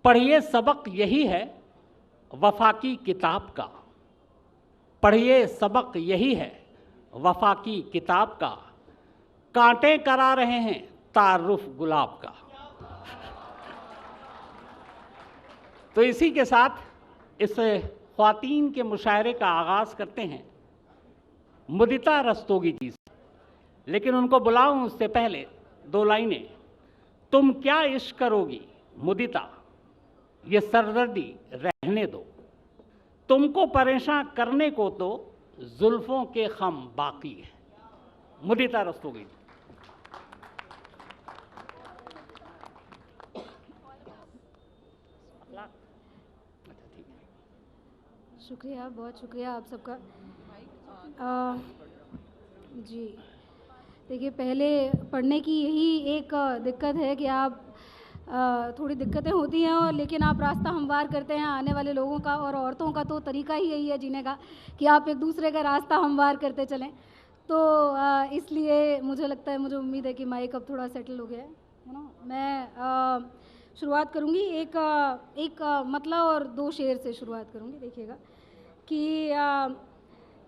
पढ़िए सबक यही है वफा की किताब का, पढ़िए सबक यही है वफा की किताब का, कांटे करा रहे हैं तारुफ गुलाब का। तो इसी के साथ इस ख्वातीन के मुशायरे का आगाज़ करते हैं मुदिता रस्तोगी जी से। लेकिन उनको बुलाऊं उससे पहले दो लाइनें। तुम क्या इश्क करोगी मुदिता, ये सरदर्दी रहने दो, तुमको परेशान करने को तो जुल्फों के खम बाकी है। मुदिता रस्तोगी। शुक्रिया, बहुत शुक्रिया आप सबका। जी देखिए, पहले पढ़ने की यही एक दिक्कत है कि आप थोड़ी दिक्कतें होती हैं और लेकिन आप रास्ता हमवार करते हैं आने वाले लोगों का, और औरतों का तो तरीका ही यही है जीने का कि आप एक दूसरे का रास्ता हमवार करते चलें। तो इसलिए मुझे लगता है, मुझे उम्मीद है कि माइक अब थोड़ा सेटल हो गया है ना। मैं शुरुआत करूँगी एक मतलब और दो शेर से शुरुआत करूँगी। देखिएगा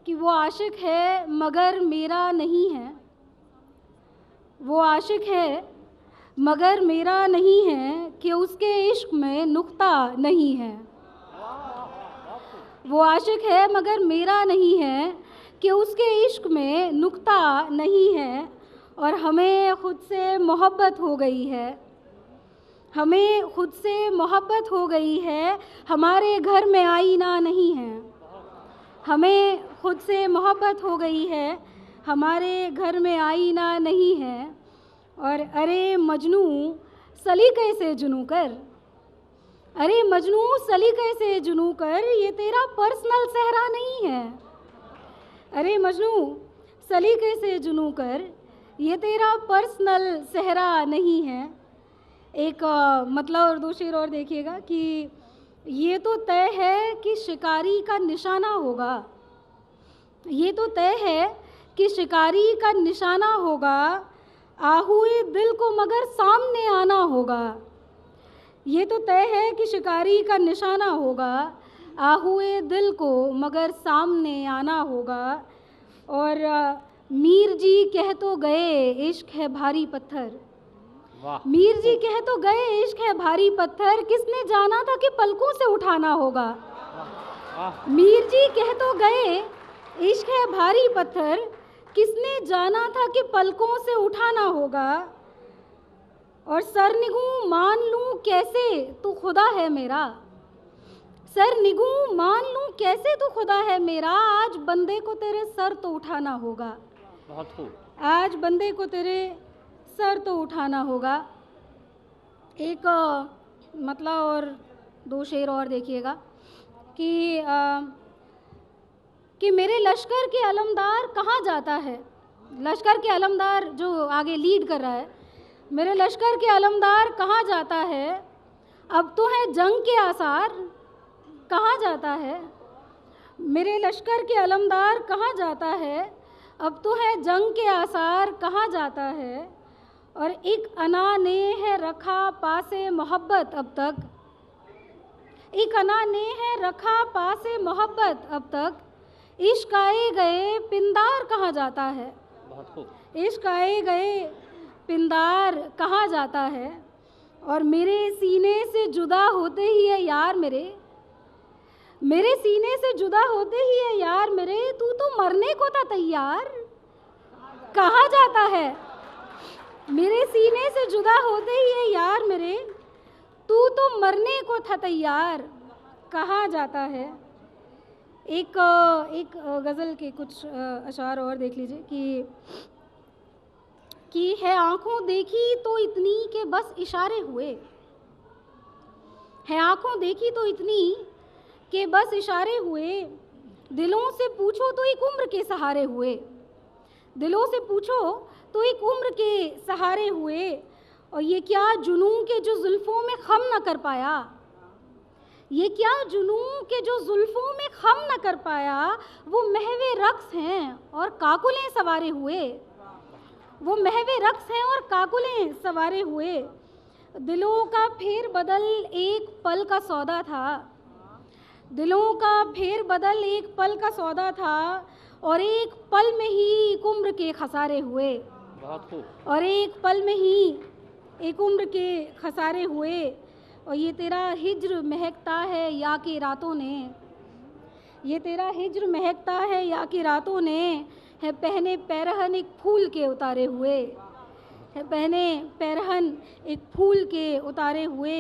कि वो आशिक है मगर मेरा नहीं है, वो आशिक है मगर मेरा नहीं है, कि उसके इश्क में नुक्ता नहीं है। वो आशिक है मगर मेरा नहीं है, कि उसके इश्क में नुक्ता नहीं है। और हमें खुद से मोहब्बत हो गई है, हमें खुद से मोहब्बत हो गई है, हमारे घर में आईना नहीं है। हमें खुद से मोहब्बत हो गई है, हमारे घर में आईना नहीं है। और अरे मजनू सलीके से जुनू कर, अरे मजनू सलीके से जुनू कर, ये तेरा पर्सनल सहरा नहीं है। अरे मजनू सलीके से जुनू कर, ये तेरा पर्सनल सहरा नहीं है। एक मतलब और दो शेर और देखिएगा कि ये तो तय है कि शिकारी का निशाना होगा, ये तो तय है कि शिकारी का निशाना होगा, आहुए दिल को मगर सामने आना होगा। ये तो तय है कि शिकारी का निशाना होगा, आहुए दिल को मगर सामने आना होगा। और मीर जी कह तो गए इश्क है भारी पत्थर, मीर जी कह तो गए इश्क है भारी पत्थर, किसने जाना था कि पलकों से उठाना होगा। मीर जी कह तो गए इश्क है भारी पत्थर, किसने जाना था कि पलकों से उठाना होगा। और सरनिगूं मान लूं कैसे तू खुदा है मेरा, सरनिगूं मान लूं कैसे तू खुदा है मेरा, आज बंदे को तेरे सर तो उठाना होगा। बहुत खूब। आज बंदे को तेरे सर तो उठाना होगा। एक मतलब और दो शेर और देखिएगा कि मेरे लश्कर के अलमदार कहाँ जाता है। लश्कर के अलमदार जो आगे लीड कर रहा है, मेरे लश्कर के अलमदार कहाँ जाता है, अब तो है जंग के आसार कहाँ जाता है। मेरे लश्कर के अलमदार कहाँ जाता है, अब तो है जंग के आसार कहाँ जाता है। और एक अना ने है रखा पासे मोहब्बत अब तक, एक अना ने है रखा पासे मोहब्बत अब तक, इश्क आए गए पिंदार कहाँ जाता है। बहुत खूब। इश्क आए गए पिंदार कहाँ जाता है। और मेरे सीने से जुदा होते ही है यार मेरे सीने से जुदा होते ही है यार मेरे, तू तो मरने को था तैयार कहाँ जाता है। मेरे सीने से जुदा होते ही है यार मेरे, तू तो मरने को था तैयार कहाँ जाता है। एक गज़ल के कुछ अशार और देख लीजिए कि है आँखों देखी तो इतनी के बस इशारे हुए, है आँखों देखी तो इतनी के बस इशारे हुए, दिलों से पूछो तो एक उम्र के सहारे हुए, दिलों से पूछो तो एक उम्र के सहारे हुए। और ये क्या जुनून के जो जुल्फ़ों में खम न कर पाया, ये क्या जुनून के जो जुल्फ़ों में खम न कर पाया, वो महवे रक्स हैं और काकुलें सवारे हुए, वो महवे रक्स हैं और काकुलें सवारे हुए। दिलों का फेर बदल एक पल का सौदा था, दिलों का फेर बदल एक पल का सौदा था, और एक पल में ही एक उम्र के खसारे हुए। बहुत खूब। और एक पल में ही एक उम्र के खसारे हुए। और ये तेरा हिज्र महकता है या कि रातों ने, ये तेरा हिज्र महकता है या कि रातों ने, है पहने पैरहन एक फूल के उतारे हुए, है पहने पैरहन एक फूल के उतारे हुए।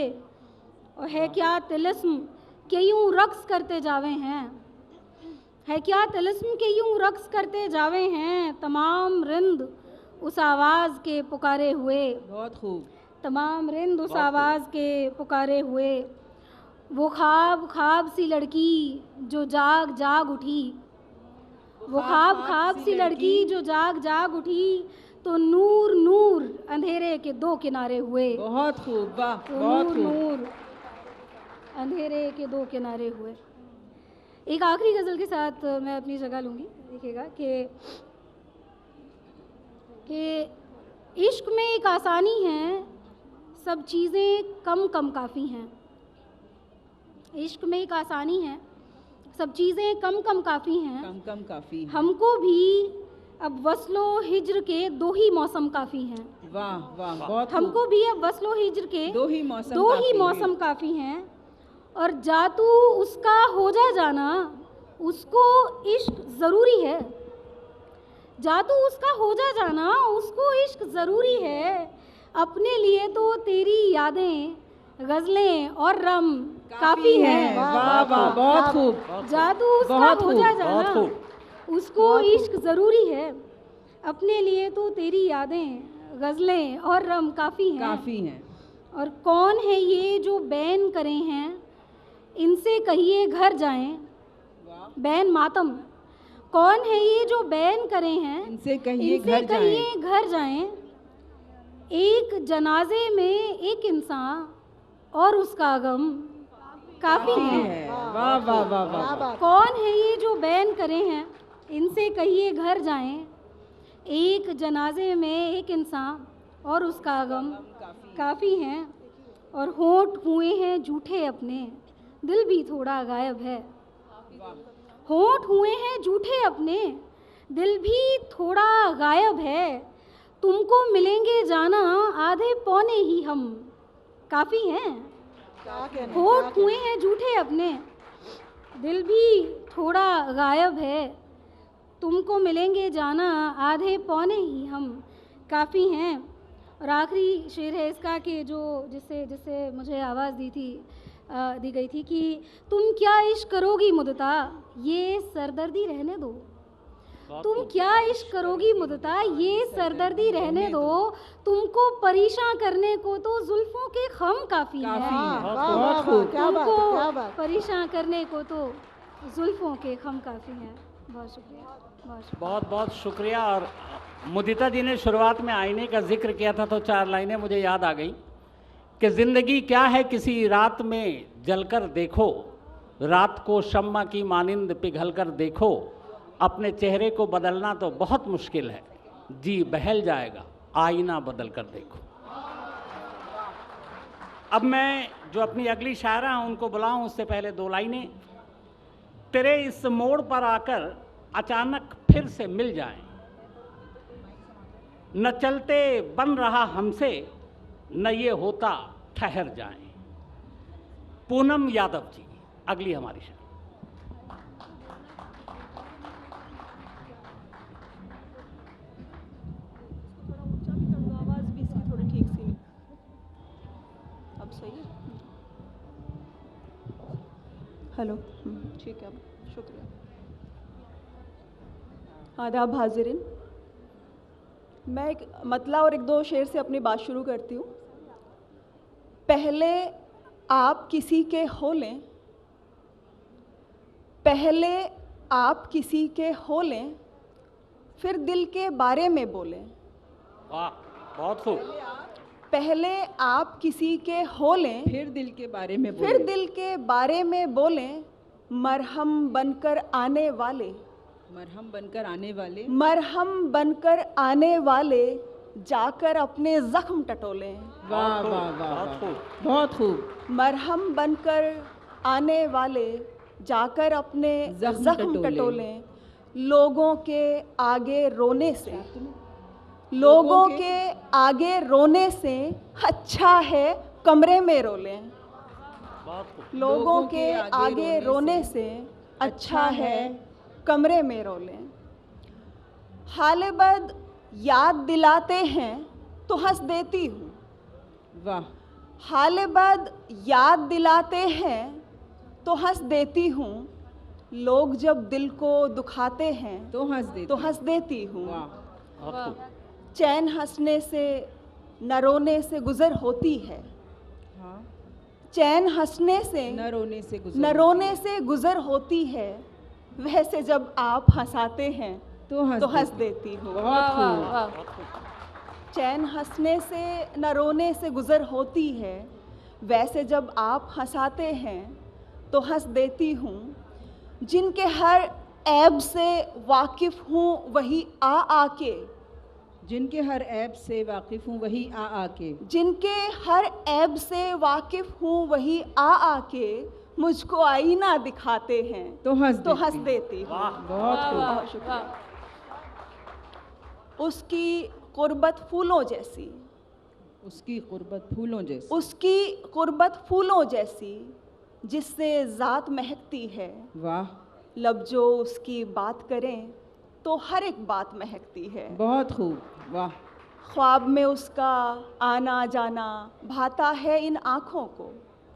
और है क्या तिलिस्म के यूं रक्स करते जावे हैं, है क्या तिलिस्म के यूं रक्स करते जावे हैं, तमाम रिंद उस आवाज़ के पुकारे हुए। बहुत खूब। तमाम रिंद उस आवाज़ के पुकारे हुए। वो ख्वाब ख्वाब सी लड़की जो जाग जाग उठी, वो ख्वाब ख्वाब सी लड़की जो जाग जाग उठी, तो नूर नूर अंधेरे के दो किनारे हुए। बहुत खूब, वाह, तो बहुत नूर खूब। नूर अंधेरे के दो किनारे हुए। एक आखिरी गज़ल के साथ मैं अपनी जगह लूँगी। देखिएगा कि इश्क में एक आसानी है, सब चीज़ें कम कम काफ़ी हैं। इश्क में एक आसानी है, सब चीज़ें कम कम काफ़ी हैं। कम कम काफी है। हमको भी अब वस्लो हिज्र के दो ही मौसम काफ़ी हैं। वाह वाह, बहुत खूब। हमको भी अब वस्लो हिज्र के दो ही मौसम काफ़ी हैं। और जातू उसका हो जाना, उसको इश्क ज़रूरी है। जातू उसका हो जाना, उसको इश्क ज़रूरी है। अपने लिए तो तेरी यादें, गज़लें और रम काफ़ी हैं। वाह वाह, बहुत खूब। जादू उसका बहुत हो खूब, जाना, बहुत खूब। उसको इश्क ज़रूरी है। अपने लिए तो तेरी यादें, गज़लें और रम काफ़ी हैं। काफी हैं। और कौन है ये जो बैन करे हैं, इनसे कहिए घर जाएं। बैन मातम, कौन है ये जो बैन करे हैं, इनसे कहिए इनसे घर जाएं। कहिए घर जाएं। एक जनाजे में एक इंसान और उसका गम काफ़ी है। वाह वाह वाह वाह। कौन है ये जो बैन करे हैं, इनसे कहिए घर जाएं। एक जनाजे में एक इंसान और उसका गम काफ़ी हैं। और होंठ हुए हैं झूठे अपने, दिल भी थोड़ा गायब है। होंठ हुए हैं झूठे अपने, दिल भी थोड़ा गायब है। तुमको मिलेंगे जाना आधे पौने ही हम काफ़ी हैं। होंठ हुए हैं झूठे अपने, दिल भी थोड़ा गायब है। तुमको मिलेंगे जाना आधे पौने ही हम काफ़ी हैं। और आखिरी शेर है इसका कि जो जिससे मुझे आवाज़ दी गई थी कि तुम क्या इश्क करोगी मुदता, ये सरदर्दी रहने दो। तुम क्या इश्क करोगी मुदता, ये सरदर्दी रहने दो। तुमको परेशान करने को तो जुल्फों के खम काफ़ी है। बहुत खूब। तुमको परेशान करने को तो जुल्फों के खम काफ़ी हैं। बहुत शुक्रिया, बहुत शुक्रिया। बहुत बहुत शुक्रिया। और मुदिता जी ने शुरुआत में आईने का जिक्र किया था, तो 4 लाइनें मुझे याद आ गई कि ज़िंदगी क्या है किसी रात में जलकर देखो, रात को शम्मा की मानिंद पिघल कर देखो। अपने चेहरे को बदलना तो बहुत मुश्किल है, जी बहल जाएगा आईना बदल कर देखो। अब मैं जो अपनी अगली शायरा हूं उनको बुलाऊं, उससे पहले 2 लाइनें। तेरे इस मोड़ पर आकर अचानक फिर से मिल जाएं, न चलते बन रहा हमसे, न ये होता ठहर जाएं। पूनम यादव जी अगली हमारी शायर। आवाज़ भी इसकी थोड़ी ठीक सी। अब सही है? हेलो, ठीक है, अब शुक्रिया। आदाब हाजिरिन, मैं एक मतला और 1-2 शेर से अपनी बात शुरू करती हूँ। पहले आप किसी के हो लें, पहले आप किसी के हो लें, फिर दिल के बारे में बोलें। वाह, बहुत खूब। पहले आप किसी के हो लें, फिर दिल के बारे में बोलें। फिर दिल के बारे में बोलें। मरहम बनकर आने वाले, मरहम बनकर आने वाले, मरहम बनकर आने वाले, जाकर अपने जख्म टटोलें। वाह वाह वाह वाह, बहुत खूब। मरहम बनकर आने वाले जाकर अपने जख्म जख्म टटोलें। टटोलें। लोगों के आगे रोने से, लोगों के आगे रोने से अच्छा है कमरे में रो लें। लोगों के आगे रोने से अच्छा है कमरे में रो लें। हाले बद याद दिलाते हैं तो हंस देती हूँ। वाह, हाले बद याद दिलाते हैं तो हंस देती हूँ। लोग जब दिल को दुखाते हैं तो हंस देती हूँ। वाह, चैन हंसने से न रोने से गुजर होती है। हाँ, चैन हंसने से न रोने से गुजर न रोने से गुजर होती है। वैसे जब आप हंसाते हैं तो हंस देती हूँ। बहुत खूब। चैन हंसने से न रोने से गुजर होती है। वैसे जब आप हंसाते हैं तो हंस देती हूँ। जिनके हर ऐब से वाकिफ़ हूँ वही आ आके, जिनके हर ऐब से वाकिफ हूँ वही आ आके, जिनके हर ऐब से वाकिफ़ हूँ वही आ आके मुझको आईना दिखाते हैं तो हंस देती हूँ। बहुत खूब। बहुत शुक्रिया। उसकी कुर्बत फूलों जैसी, उसकी कुर्बत फूलों जैसी, उसकी कुर्बत फूलों जैसी जिससे ज़ात महकती है। वाह, लब जो उसकी बात करें तो हर एक बात महकती है। बहुत खूब। वाह, ख्वाब में उसका आना जाना भाता है इन आँखों को।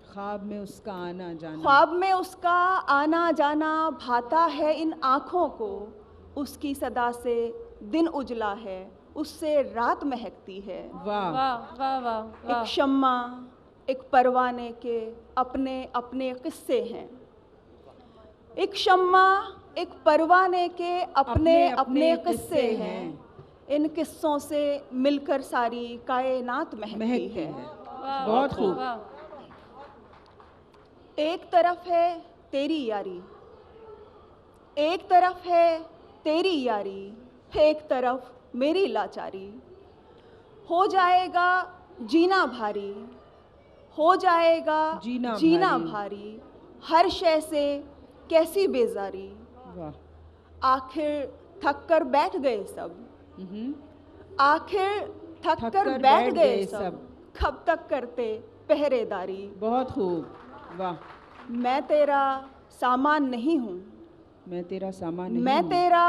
ख्वाब में उसका आना जाना, ख्वाब में उसका आना जाना भाता है इन आँखों को। उसकी सदा से दिन उजला है, उससे रात महकती है। वाह, वाह वाह एक शम्मा एक परवाने के अपने अपने किस्से हैं। एक शम्मा एक परवाने के अपने अपने किस्से हैं। इन किस्सों से मिलकर सारी कायनात महकती है। बहुत खूब। एक तरफ है तेरी यारी, एक तरफ है तेरी यारी, एक तरफ मेरी लाचारी। हो जाएगा जीना भारी, हो जाएगा जीना भारी। हर शय से कैसी बेजारी। वाह, आखिर थक कर बैठ गए सब, आखिर थक कर बैठ बैठ गए गए सब। सब। कब तक करते पहरेदारी। बहुत खूब। वाह, मैं तेरा सामान नहीं हूँ, मैं तेरा सामान नहीं मैं हूँ। तेरा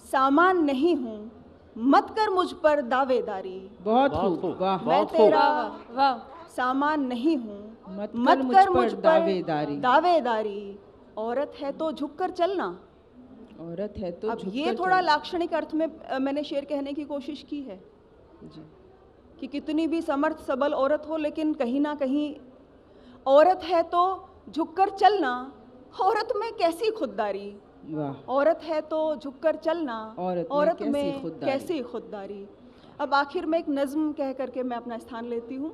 सामान नहीं हूँ। मत कर मुझ पर दावेदारी। बहुत खूब। वाह, मैं तेरा सामान नहीं हूँ, मत कर मुझ पर दावेदारी। दावेदारी। औरत है तो झुक कर चलना। औरत है तो अब झुक ये कर थोड़ा चल। लाक्षणिक अर्थ में मैंने शेर कहने की कोशिश की है जी, कि कितनी भी समर्थ सबल औरत हो, लेकिन कहीं ना कहीं औरत है तो झुककर चलना। औरत में कैसी खुददारी। वाह, औरत है तो झुककर चलना। औरत में में कैसी खुददारी। अब आखिर में एक नज्म कह करके मैं अपना स्थान लेती हूँ।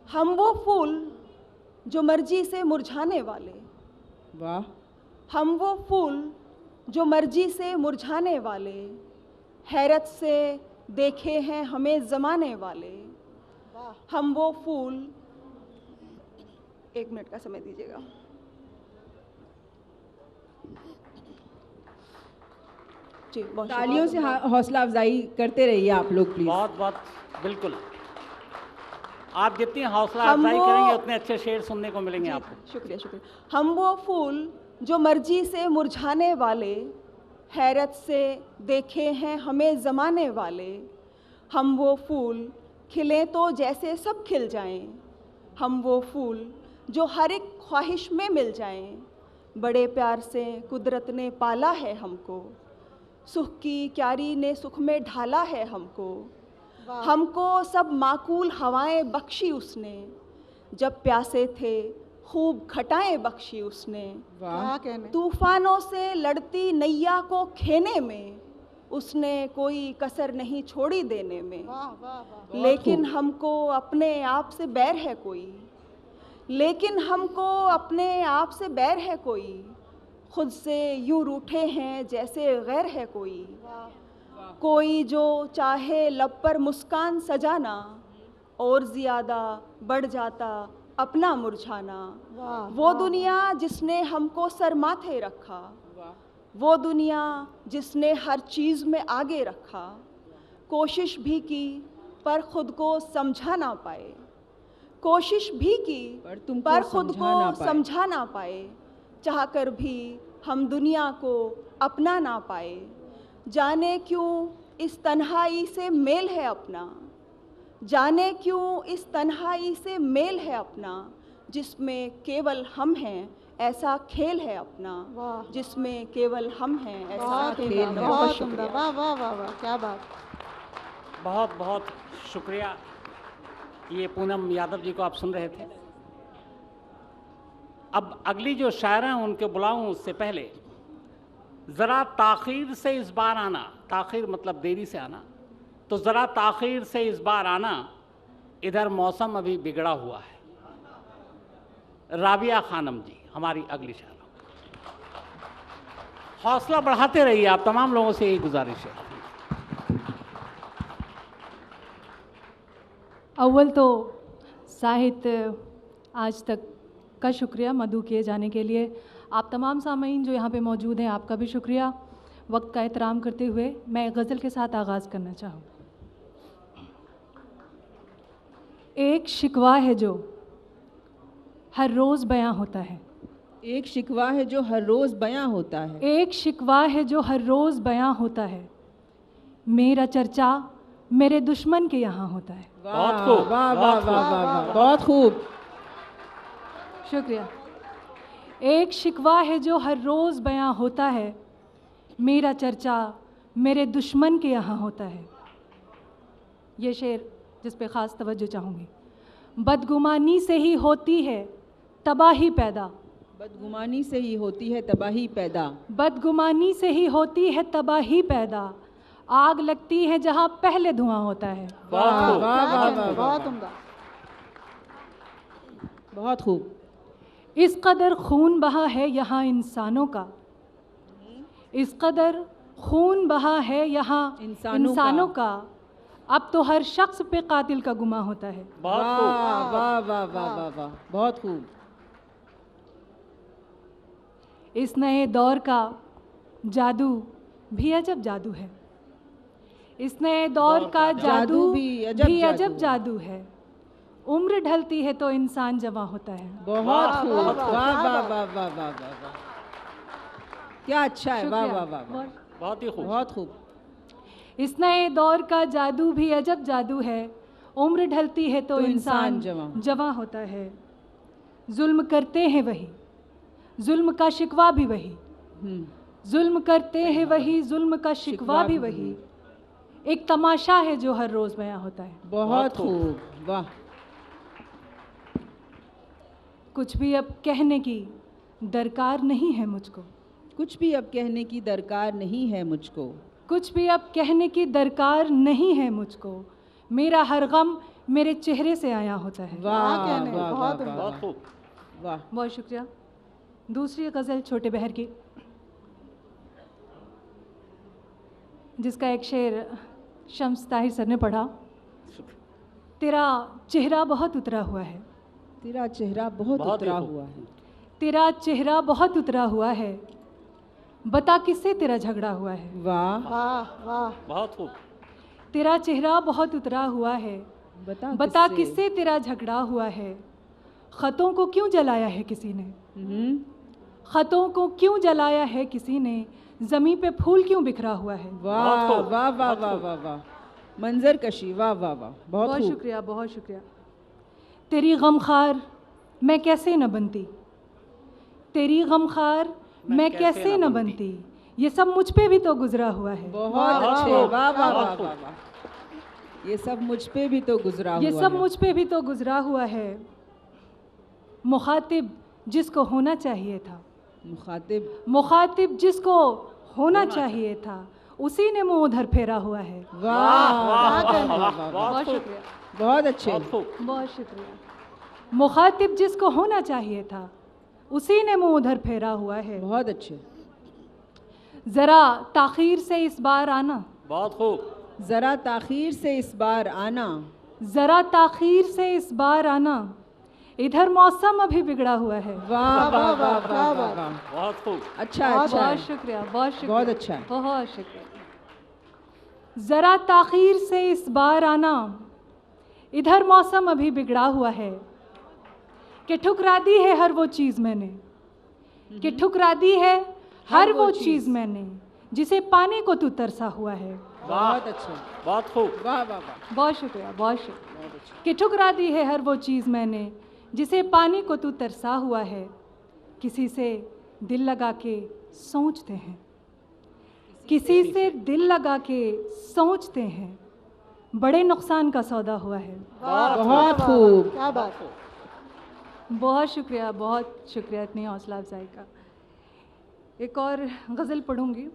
हम वो फूल जो मर्जी से मुरझाने वाले, वाह, हम वो फूल जो मर्जी से मुरझाने वाले, हैरत से देखे हैं हमें ज़माने वाले। हम वो फूल, एक मिनट का समय दीजिएगा। जी, बहुत तालियों से हौसला अफजाई करते रहिए आप लोग प्लीज। बहुत बहुत बिल्कुल। आप जितनी हौसला हम अफजाई वो- करेंगे उतने अच्छे शेर सुनने को मिलेंगे आपको। शुक्रिया शुक्रिया। हम वो फूल जो मर्जी से मुरझाने वाले, हैरत से देखे हैं हमें ज़माने वाले। हम वो फूल खिलें तो जैसे सब खिल जाएं। हम वो फूल जो हर एक ख्वाहिश में मिल जाएं। बड़े प्यार से कुदरत ने पाला है हमको, सुख की क्यारी ने सुख में ढाला है हमको। हमको सब माकूल हवाएं बख्शी उसने, जब प्यासे थे खूब घटाएं बख्शी उसने। वाह, तूफानों से लड़ती नैया को खेने में उसने कोई कसर नहीं छोड़ी देने में। लेकिन हमको अपने आप से बैर है कोई, लेकिन हमको अपने आप से बैर है कोई। खुद से यूं रूठे हैं जैसे गैर है कोई। कोई जो चाहे लब पर मुस्कान सजाना, और ज़्यादा बढ़ जाता अपना मुरझाना। वो दुनिया जिसने हमको सर माथे रखा, वो दुनिया जिसने हर चीज़ में आगे रखा, कोशिश भी की पर खुद को समझा ना पाए, कोशिश भी की पर खुद को समझा ना पाए, चाह कर भी हम दुनिया को अपना ना पाए। जाने क्यों इस तन्हाई से मेल है अपना, जाने क्यों इस तन्हाई से मेल है अपना, जिसमें केवल हम हैं ऐसा खेल है अपना, जिसमें केवल हम हैं ऐसा खेल है अपना। बहुत शुक्रिया। वाह वाह वाह वाह, क्या बात। बहुत बहुत शुक्रिया। ये पूनम यादव जी को आप सुन रहे थे। अब अगली जो शायरा हैं उनके बुलाऊं उससे पहले ज़रा ताख़ीर से इस बार आना, ताख़ीर मतलब देरी से आना, तो ज़रा ताख़ीर से इस बार आना, इधर मौसम अभी बिगड़ा हुआ है। राबिया खानम जी हमारी अगली शायरा। हौसला बढ़ाते रहिए, आप तमाम लोगों से यही गुजारिश है। अव्वल तो साहित्य आज तक का शुक्रिया मदऊ किए जाने के लिए। आप तमाम सामीन जो यहाँ पे मौजूद हैं, आपका भी शुक्रिया। वक्त का एहतराम करते हुए मैं गज़ल के साथ आगाज़ करना चाहूँ। एक शिकवा है जो हर रोज़ बयां होता है, एक शिकवा है जो हर रोज़ बयां होता है, एक शिकवा है जो हर रोज़ बयां होता है, मेरा चर्चा मेरे दुश्मन के यहाँ होता है। बहुत खूब, वाह वाह वाह वाह, बहुत खूब। शुक्रिया। एक शिकवा है जो हर रोज़ बयां होता है, मेरा चर्चा मेरे दुश्मन के यहाँ होता है। ये शेर जिस पे ख़ास तवज्जो चाहूँगी। बदगुमानी से ही होती है तबाही पैदा, बदगुमानी से ही होती है तबाही पैदा, बदगुमानी से ही होती है तबाही पैदा, आग लगती है जहाँ पहले धुआं होता है। वाह वाह वाह वाह, बहुत उम्दा। बहुत खूब। इस कदर खून बहा है यहाँ इंसानों का, इस कदर खून बहा है यहाँ इंसानों का, अब तो हर शख्स पे कातिल का गुमा होता है। वाह वाह वाह वाह वाह वाह, बहुत खूब। इस नए दौर का जादू भी अजब जादू है, इस नए दौर का जादू भी अजब जादू है, उम्र ढलती है तो इंसान जवां होता है। बहुत खूब। वाह वाह वाह वाह वाह वाह, क्या अच्छा है। वाह वाह वाह, बहुत ही खूब, बहुत खूब। इस नए दौर का जादू भी अजब जादू है, उम्र ढलती है तो इंसान जवां होता है। जुल्म करते हैं वही, जुल्म का शिकवा भी वही, जुल्म करते हैं वही, जुल्म का शिकवा भी वही, एक तमाशा है जो हर रोज़ बयां होता है। बहुत खूब। वाह। कुछ भी अब कहने की दरकार नहीं है मुझको, कुछ भी अब कहने की दरकार नहीं है मुझको, कुछ भी अब कहने की दरकार नहीं है मुझको, मेरा हर गम मेरे चेहरे से आया होता है। वाह वाह वाह बहुत वाह, बहुत खूब। वाह। बहुत शुक्रिया। दूसरी गज़ल छोटे बहर की, जिसका एक शेर शम्स ताहिर सर ने पढ़ा। तेरा चेहरा बहुत उतरा हुआ है, तेरा चेहरा बहुत उतरा हुआ है, तेरा चेहरा बहुत उतरा हुआ है, बता किससे तेरा झगड़ा हुआ है। वाह वाह वाह, बहुत खूब। तेरा चेहरा बहुत उतरा हुआ है, बता किससे तेरा झगड़ा हुआ है, ख़तों को क्यों जलाया है किसी ने, ख़तों को क्यों जलाया है किसी ने, ज़मीं पे फूल क्यों बिखरा हुआ है। वाह वाह वाह वाह वाह वाह, मंजर कशी। वाह वाह वाह, बहुत शुक्रिया, बहुत शुक्रिया। तेरी गमखार मैं कैसे न बनती, तेरी गमखार मैं कैसे न बनती, ये सब मुझ पे भी तो गुजरा हुआ है। बहुत अच्छे। वाह वाह वाह वाह, ये सब मुझ पे भी तो गुजरा हुआ है, ये सब मुझ पे भी तो गुजरा हुआ है। मुखातिब जिसको होना चाहिए था, मुखातिब जिसको होना चाहिए था, उसी ने मुंह उधर फेरा हुआ है। वाह वाह, बहुत शुक्रिया, बहुत अच्छे, बहुत शुक्रिया। मुखातिब जिसको होना चाहिए था, उसी ने मुंह उधर फेरा हुआ है। बहुत अच्छे। ज़रा ताख़ीर से इस बार आना, बहुत खूब। जरा ताखीर से इस बार आना, जरा ताखीर से इस बार आना, इधर मौसम अभी बिगड़ा हुआ है। वाह वाह वाह वाह वाह वाह, बहुत खूब। अच्छा अच्छा बहुत है। शुक्रिया, बहुत शुक्रिया, बहुत अच्छा है। बहुत शुक्रिया। जरा ताखीर से इस बार आना, इधर मौसम अभी बिगड़ा हुआ है, कि ठुकरा दी है हर वो चीज़ मैंने, कि ठुकरा दी है हर वो चीज़ मैंने, जिसे पाने को तू तरसा हुआ है। बहुत अच्छा, बहुत खूब। वाह वाह वाह, बहुत शुक्रिया, बहुत शुक्रिया। कि ठुकरा दी है हर वो चीज़ मैंने, जिसे पाने को तू तरसा हुआ है। किसी से दिल लगा के सोचते हैं, किसी से दिल लगा के सोचते हैं, बड़े नुकसान का सौदा हुआ है। बहुत खूब। क्या बात है। बहुत शुक्रिया, बहुत शुक्रिया इतनी हौसला अफजाई का। एक और गज़ल पढ़ूंगी।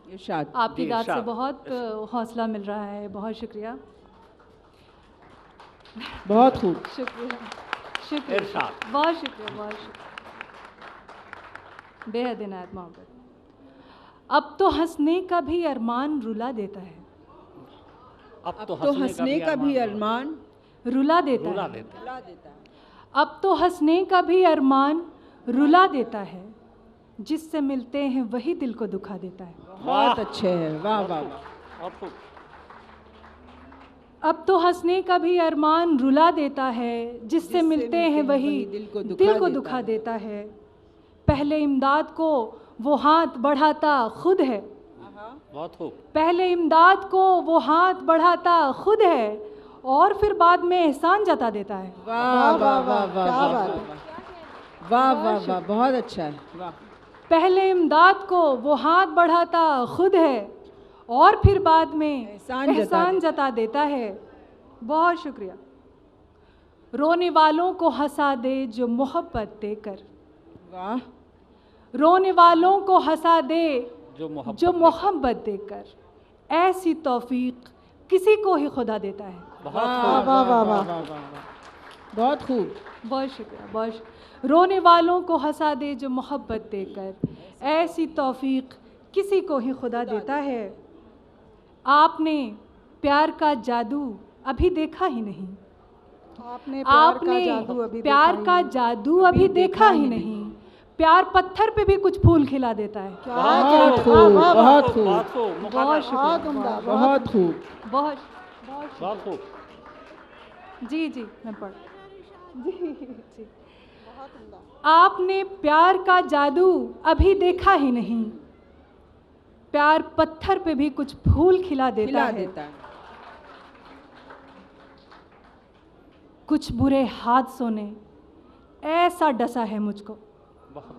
इरशाद। आपकी जी, दाद से इरशाद। बहुत हौसला मिल रहा है। बहुत शुक्रिया, बहुत खूब। शुक्रिया, शुक्रिया, इरशाद। बहुत शुक्रिया, बहुत शुक्रिया। बेहद इनायत मोहब्बत। अब तो हंसने का भी अरमान रुला देता है, अब तो हंसने का भी अरमान रुला देता रुला है। देता है। रुला देता है। अब तो हंसने का भी अरमान रुला देता है, जिससे मिलते हैं वही दिल को दुखा देता है। बहुत अच्छे हैं, वाह वाह वाह। बहुत खूब। अब तो हंसने का भी अरमान रुला देता है, जिससे मिलते हैं वही दिल को दुखा देता है। पहले इमदाद को वो हाथ बढ़ाता खुद है, बहुत खूब। पहले इमदाद को वो हाथ बढ़ाता खुद है, और फिर बाद में एहसान जता देता है। वाह वाह वाह वाह, क्या वाह बात वाह वाह वाह, बहुत अच्छा है, वाह। पहले इमदाद को वो हाथ बढ़ाता खुद है, और फिर बाद में एहसान जता देता है। बहुत शुक्रिया। रोने वालों को हंसा दे जो मोहब्बत देकर, वाह। रोने वालों को हंसा दे जो जो मोहब्बत देकर, ऐसी तौफीक किसी को ही खुदा देता है। बहुत वाह खूब। वाह वाह वाह वाह वाह, बहुत खूब। बहुत शुक्रिया, बहुत शुक्रिया। रोने वालों को हंसा दे जो मोहब्बत देकर, ऐसी तौफीक किसी को ही खुदा देता है। आपने प्यार का जादू अभी देखा ही नहीं, आपने प्यार का आपने जादू अभी प्यार देखा का ही नहीं। जादू अभी देखा ही नहीं। प्यार पत्थर पे भी कुछ फूल खिला देता है। क्या बहुत बात है। खूब, वाह, वाह, वाह। बहुत खूब, बहुत खूब। बहुत मुकर्रर। शुक्रिया, बहुत उम्दा, बहुत खूब। बहुत बहुत खूब। जी जी, मैं पढ़ जी जी। बहुत उम्दा। आपने प्यार का जादू अभी देखा ही नहीं, प्यार पत्थर पे भी कुछ फूल खिला देता है। कुछ बुरे हादसों ने ऐसा डसा है मुझको,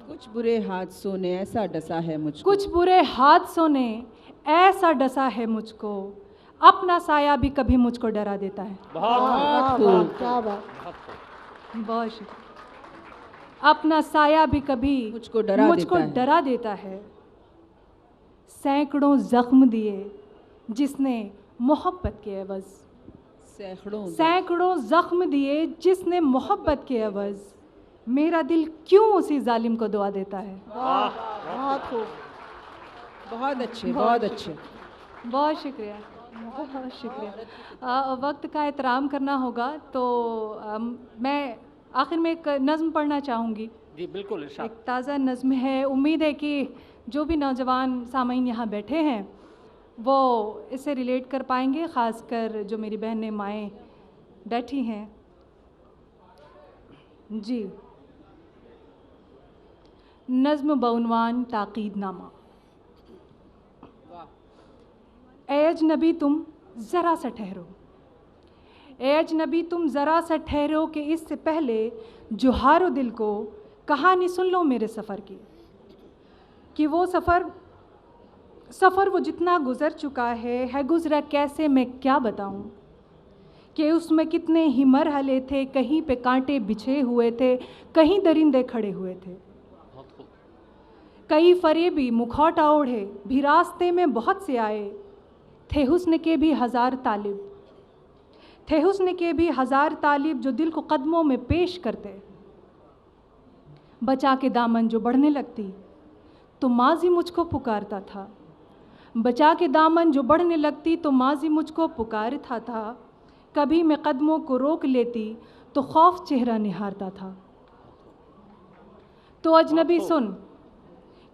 कुछ बुरे हादसों ने ऐसा डसा है मुझको, कुछ बुरे हादसों ने ऐसा डसा है मुझको, अपना साया भी कभी मुझको डरा देता है। बहुत वाह, खूब। वाह, क्या बात। बहुत खूब। बहुत शुक्रिया। अपना साया भी कभी मुझको डरा देता है। सैकड़ों जख्म दिए जिसने मोहब्बत के एवज, सैकड़ों जख्म दिए जिसने मोहब्बत के एवज, मेरा दिल क्यों उसी जालिम को दुआ देता है। वाह, बहुत खूब। बहुत अच्छे, बहुत अच्छे। बहुत शुक्रिया, बहुत शुक्रिया। वक्त का एहतराम करना होगा, तो मैं आखिर में एक नज़्म पढ़ना चाहूँगी। जी बिल्कुल इरशाद। एक ताज़ा नज़्म है। उम्मीद है कि जो भी नौजवान सामीन यहाँ बैठे हैं वो इससे रिलेट कर पाएंगे, ख़ासकर जो मेरी बहनें माएँ बैठी हैं। जी, नज़्म बउनवान ताक़ीदनामा। ए अजनबी तुम ज़रा सा ठहरो, ए अजनबी तुम ज़रा सा ठहरो, कि इससे पहले जुहारो दिल को कहानी सुन लो मेरे सफ़र की, कि वो सफ़र वो जितना गुज़र चुका है गुज़रा कैसे मैं क्या बताऊं, कि उसमें कितने ही मरहले थे, कहीं पे कांटे बिछे हुए थे, कहीं दरिंदे खड़े हुए थे, कई फरेबी मुखौटा ओढ़े भी रास्ते में बहुत से आए, थे हुस्न के भी हज़ार तालिब, थे हुस्न के भी हज़ार तालिब, जो दिल को कदमों में पेश करते, बचा के दामन जो बढ़ने लगती तो माजी मुझको पुकारता था, बचा के दामन जो बढ़ने लगती तो माजी मुझको पुकारता था। कभी मैं कदमों को रोक लेती तो खौफ चेहरा निहारता था। तो अजनबी सुन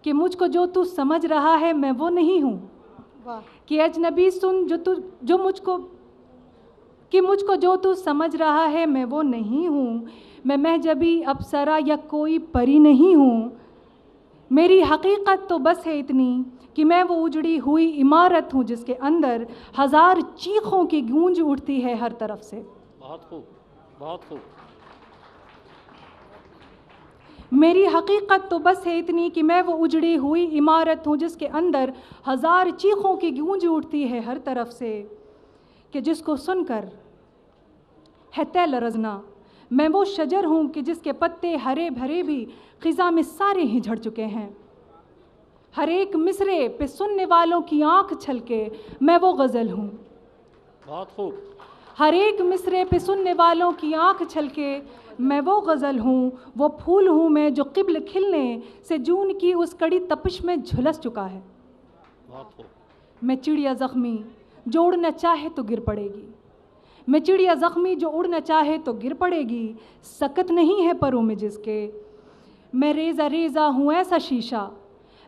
कि मुझको जो तू समझ रहा है मैं वो नहीं हूँ। कि अजनबी सुन मुझको जो तू समझ रहा है मैं वो नहीं हूँ। मैं महजबी अप्सरा या कोई परी नहीं हूँ। मेरी हकीकत तो बस है इतनी कि मैं वो उजड़ी हुई इमारत हूँ जिसके अंदर हज़ार चीखों की गूंज उठती है हर तरफ से। बहुत खूब, बहुत खूब। मेरी हकीकत तो बस है इतनी कि मैं वो उजड़ी हुई इमारत हूँ जिसके अंदर हज़ार चीखों की गूंज उठती है हर तरफ से, कि जिसको सुनकर है तय लरज़ना। मैं वो शजर हूँ कि जिसके पत्ते हरे भरे भी ख़िज़ा में सारे ही झड़ चुके हैं। हर एक मिसरे पे सुनने वालों की आंख छलके मैं वो गज़ल हूँ। बहुत खूब। हर एक मिसरे पे सुनने वालों की आंख छलके मैं वो गज़ल हूँ। वो फूल हूँ मैं जो क़िब्ल खिलने से जून की उस कड़ी तपिश में झुलस चुका है। बहुत खूब। मैं चिड़िया ज़ख्मी जो उड़ना चाहे तो गिर पड़ेगी। मैं चिड़िया ज़ख्मी जो उड़ना चाहे तो गिर पड़ेगी। सकत नहीं है परों में जिसके। मैं रेज़ा रेज़ा हूँ ऐसा शीशा।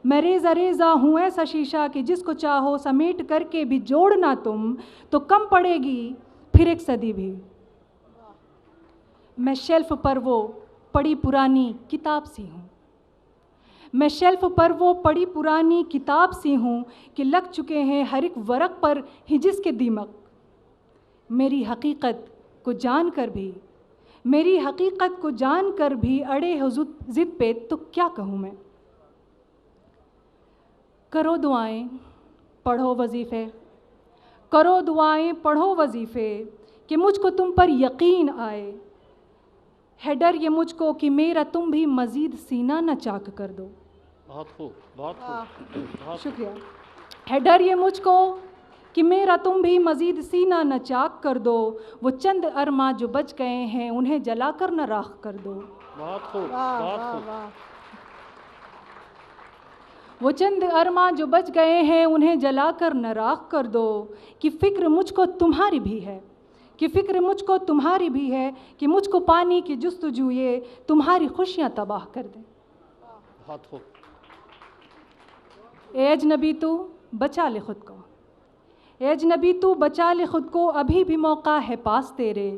मैं रेज़ा रेज़ा हूँ ऐसा शीशा कि जिसको चाहो समेट करके भी जोड़ना तुम तो कम पड़ेगी फिर एक सदी भी। मैं शेल्फ पर वो पड़ी पुरानी किताब सी हूँ। मैं शेल्फ पर वो पड़ी पुरानी किताब सी हूँ कि लग चुके हैं हर एक वरक पर हिजिस के दीमक। मेरी हकीकत को जानकर भी अड़े हो ज़िद पे तो क्या कहूँ मैं। करो दुआएं पढ़ो वजीफ़े, करो दुआएं पढ़ो वजीफ़े कि मुझको तुम पर यकीन आए। है डर ये मुझको कि मेरा तुम भी मज़ीद सीना न चाक कर दो। बहुत खूब, बहुत खूब, बहुत शुक्रिया। है डर ये मुझको कि मेरा तुम भी मज़ीद सीना न चाक कर दो। वो चंद अरमा जो बच गए हैं उन्हें जला कर न राख कर दो। बहुत खूब, बहुत खूब। वो चंद अरमा जो बच गए हैं उन्हें जला कर न राख कर दो। कि फ़िक्र मुझको तुम्हारी भी है, कि फ़िक्र मुझको तुम्हारी भी है कि मुझको पानी की जुस्तजू ये तुम्हारी खुशियाँ तबाह कर दे। बहुत खूब। ए अजनबी तू बचा ले ख़ुद को, ए अजनबी तू बचा ले ख़ुद को। अभी भी मौका है पास तेरे,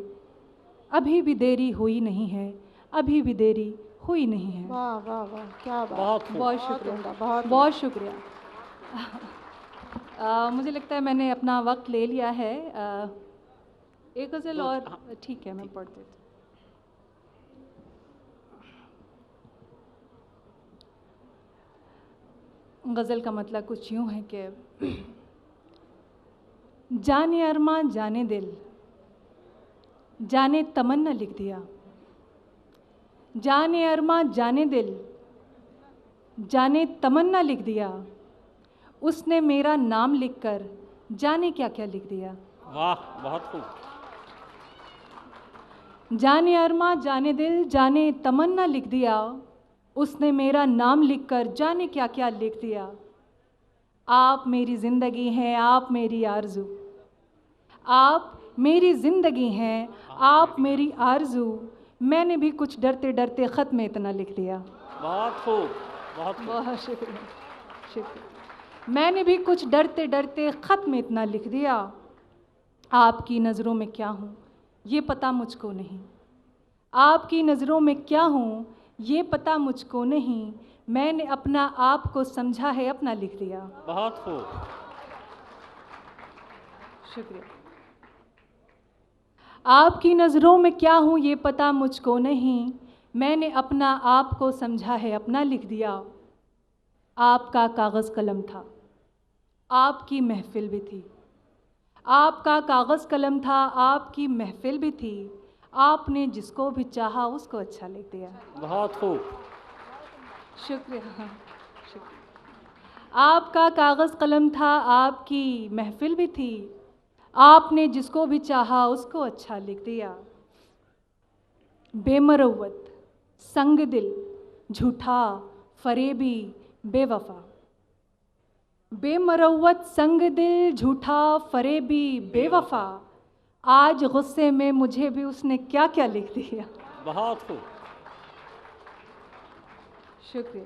अभी भी देरी हुई नहीं है, अभी भी देरी हुई नहीं है। वाह वाह वाह, क्या बात। बहुत शुक्रिया, बहुत बहुत शुक्रिया। मुझे लगता है मैंने अपना वक्त ले लिया है। एक गज़ल और ठीक है मैं पढ़ देती हूँ। गज़ल का मतलब कुछ यूँ है कि जाने अरमान जाने दिल, जाने तमन्ना लिख दिया। जाने अरमान जाने दिल, जाने तमन्ना लिख दिया। उसने मेरा नाम लिखकर जाने क्या क्या लिख दिया। वाह, बहुत खूब। जाने अरमान जाने दिल, जाने तमन्ना लिख दिया। उसने मेरा नाम लिखकर जाने क्या क्या लिख दिया। आप मेरी ज़िंदगी हैं, आप मेरी आरज़ू, आप मेरी ज़िंदगी हैं, आप मेरी आरज़ू। मैंने भी कुछ डरते डरते ख़त में इतना लिख दिया। बहुत खूब, बहुत खूब। बहुत शुक्रिया, शुक्रिया। मैंने भी कुछ डरते डरते ख़त में इतना लिख दिया। आपकी नज़रों में क्या हूँ ये पता मुझको नहीं, आपकी नज़रों में क्या हूँ ये पता मुझको नहीं। मैंने अपना आप को समझा है अपना लिख दिया। बहुत खूब। शुक्रिया। आपकी नज़रों में क्या हूँ ये पता मुझको नहीं। मैंने अपना आप को समझा है अपना लिख दिया। आपका कागज़ कलम था, आपकी महफ़िल भी थी। आपका कागज़ कलम था, आपकी महफ़िल भी थी। आपने जिसको भी चाहा उसको अच्छा लिख दिया। बहुत खूब। शुक्रिया, शुक्रिया। आपका कागज़ कलम था, आपकी महफ़िल भी थी। आपने जिसको भी चाहा उसको अच्छा लिख दिया। बेमरवत, संग दिल, झूठा, फरेबी, बेवफा। बेमरवत संग दिल झूठा फरेबी बेवफा, आज गुस्से में मुझे भी उसने क्या क्या लिख दिया। बहुत खूब। शुक्रिया।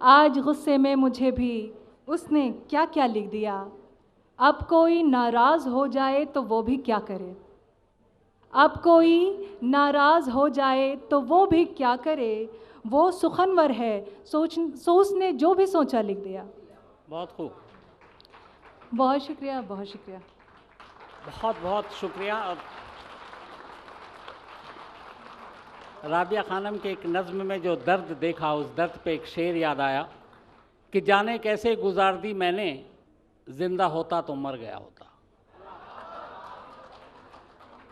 आज गुस्से में मुझे भी उसने क्या क्या लिख दिया। अब कोई नाराज़ हो जाए तो वो भी क्या करे, अब कोई नाराज़ हो जाए तो वो भी क्या करे। वो सुखनवर है, सोचने जो भी सोचा लिख दिया। बहुत खूब। बहुत शुक्रिया, बहुत शुक्रिया। बहुत बहुत शुक्रिया। अब राबिया खानम के एक नज़्म में जो दर्द देखा, उस दर्द पे एक शेर याद आया कि जाने कैसे गुजार दी मैंने, जिंदा होता तो मर गया होता।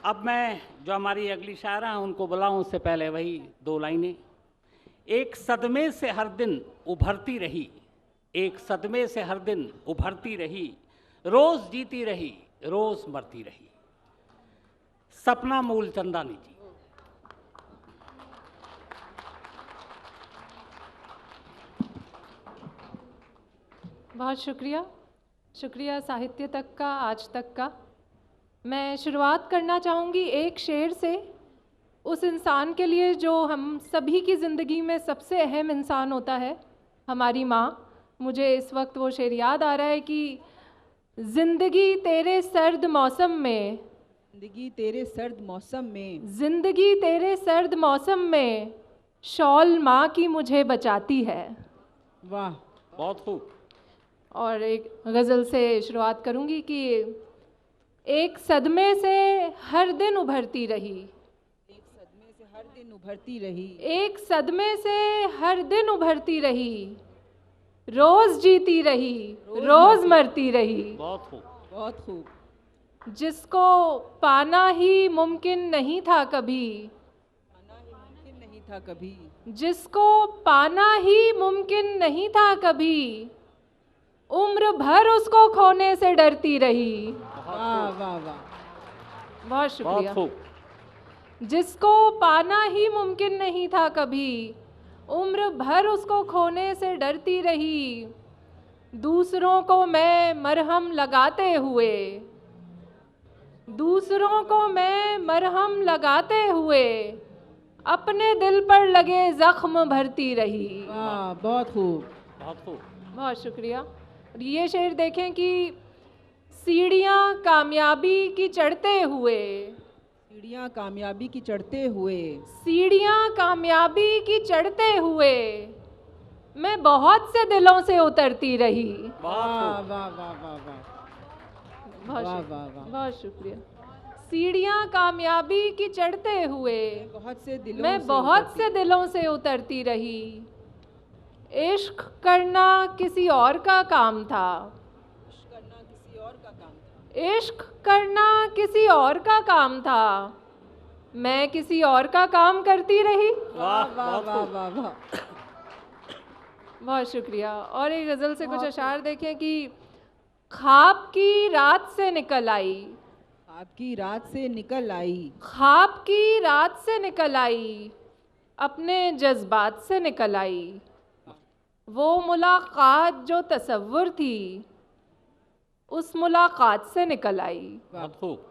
अब मैं जो हमारी अगली शायरा हैं उनको बुलाऊं, उससे पहले वही दो लाइनें। एक सदमे से हर दिन उभरती रही, एक सदमे से हर दिन उभरती रही, रोज़ जीती रही रोज़ मरती रही। सपना मूल चंदानी जी। बहुत शुक्रिया। शुक्रिया साहित्य तक का, आज तक का। मैं शुरुआत करना चाहूँगी एक शेर से, उस इंसान के लिए जो हम सभी की ज़िंदगी में सबसे अहम इंसान होता है, हमारी माँ। मुझे इस वक्त वो शेर याद आ रहा है कि ज़िंदगी तेरे सर्द मौसम में, जिंदगी तेरे सर्द मौसम में, ज़िंदगी तेरे सर्द मौसम में, शॉल माँ की मुझे बचाती है। वाह, बहुत खूब। और एक गज़ल से शुरुआत करूँगी कि एक सदमे से हर दिन उभरती रही, एक सदमे से हर दिन उभरती रही, एक सदमे से हर दिन उभरती रही, रोज़ जीती रही रोज़ मरती रही। बहुत खूब। बहुत खूब। जिसको पाना ही मुमकिन नहीं था कभी, पाना ही मुमकिन नहीं था कभी, जिसको पाना ही मुमकिन नहीं था कभी, उम्र भर उसको खोने से डरती रही। वाह वाह वाह, बहुत शुक्रिया। बहुत खूब। जिसको पाना ही मुमकिन नहीं था कभी, उम्र भर उसको खोने से डरती रही। दूसरों को मैं मरहम लगाते हुए, दूसरों को मैं मरहम लगाते हुए, अपने दिल पर लगे जख्म भरती रही। वाह, बहुत खूब। बहुत खूब। बहुत शुक्रिया। और ये शेर देखें कि सीढ़ियाँ कामयाबी की चढ़ते हुए, सीढ़ियाँ कामयाबी की चढ़ते हुए, सीढ़ियाँ कामयाबी की चढ़ते हुए, मैं बहुत से दिलों से उतरती रही। वाह वाह वाह वाह वाह, बहुत वाह, शुक्रिया। वाह, वाह। बहुत शुक्रिया। सीढ़ियाँ कामयाबी की चढ़ते हुए, बहुत से दिलों मैं से बहुत उतरती- से दिलों से उतरती रही। इश्क करना किसी और का काम था, करना किसी और का काम था, इश्क करना किसी और का काम था, मैं किसी और का काम करती रही। वाह वाह बहुत वाह खूब। वाह वाह। बहुत शुक्रिया। और एक गज़ल से कुछ अशार देखें कि ख्वाब की रात से निकल आई, आपकी रात से निकल आई, ख्वाब की रात से निकल आई, अपने जज्बात से निकल आई। वो मुलाकात जो तसव्वुर थी, उस मुलाकात से निकल आई। बहुत खूब।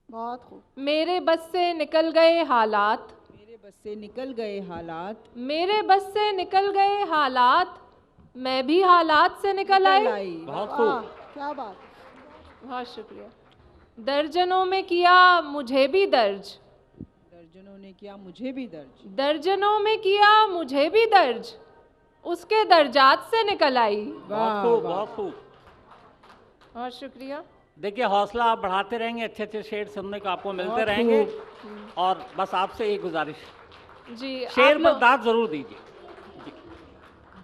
बहुत खूब। मेरे बस से निकल गए हालात, मेरे बस से निकल गए हालात, मेरे बस से निकल गए हालात, मैं भी हालात से निकल आई। बहुत वाह, खूब। क्या बात। बहुत शुक्रिया। दर्जनों में किया मुझे भी दर्ज, दर्जनों ने किया मुझे भी दर्ज, दर्जनों में किया मुझे भी दर्ज, उसके दर्जात से निकल आई। बहुत खूब। बहुत खूब। बहुत शुक्रिया। देखिए, हौसला आप बढ़ाते रहेंगे, अच्छे अच्छे शेर सुनने को आपको मिलते बहुत रहेंगे। और बस आपसे एक गुजारिश, जी, शेर आप पर लोग, दाद जरूर दीजिए।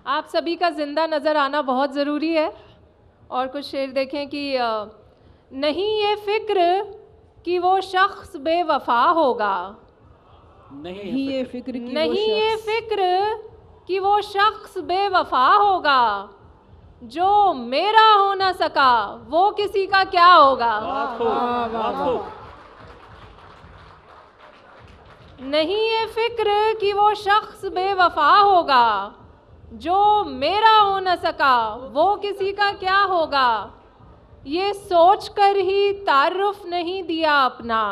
आप सभी का जिंदा नज़र आना बहुत ज़रूरी है। और कुछ शेर देखें कि नहीं ये फ़िक्र कि वो शख्स बेवफा होगा, नहीं ये फिक्र की नहीं वो ये शख्स- फ़िक्र कि वो शख्स बेवफा होगा, जो मेरा हो ना सका वो किसी का क्या होगा। बहुत खूब। वाह, वाह, बहुत खूब। नहीं ये फ़िक्र कि वो शख्स बेवफा होगा, जो मेरा हो न सका वो किसी का क्या होगा, ये सोच कर ही तारुफ नहीं दिया अपना,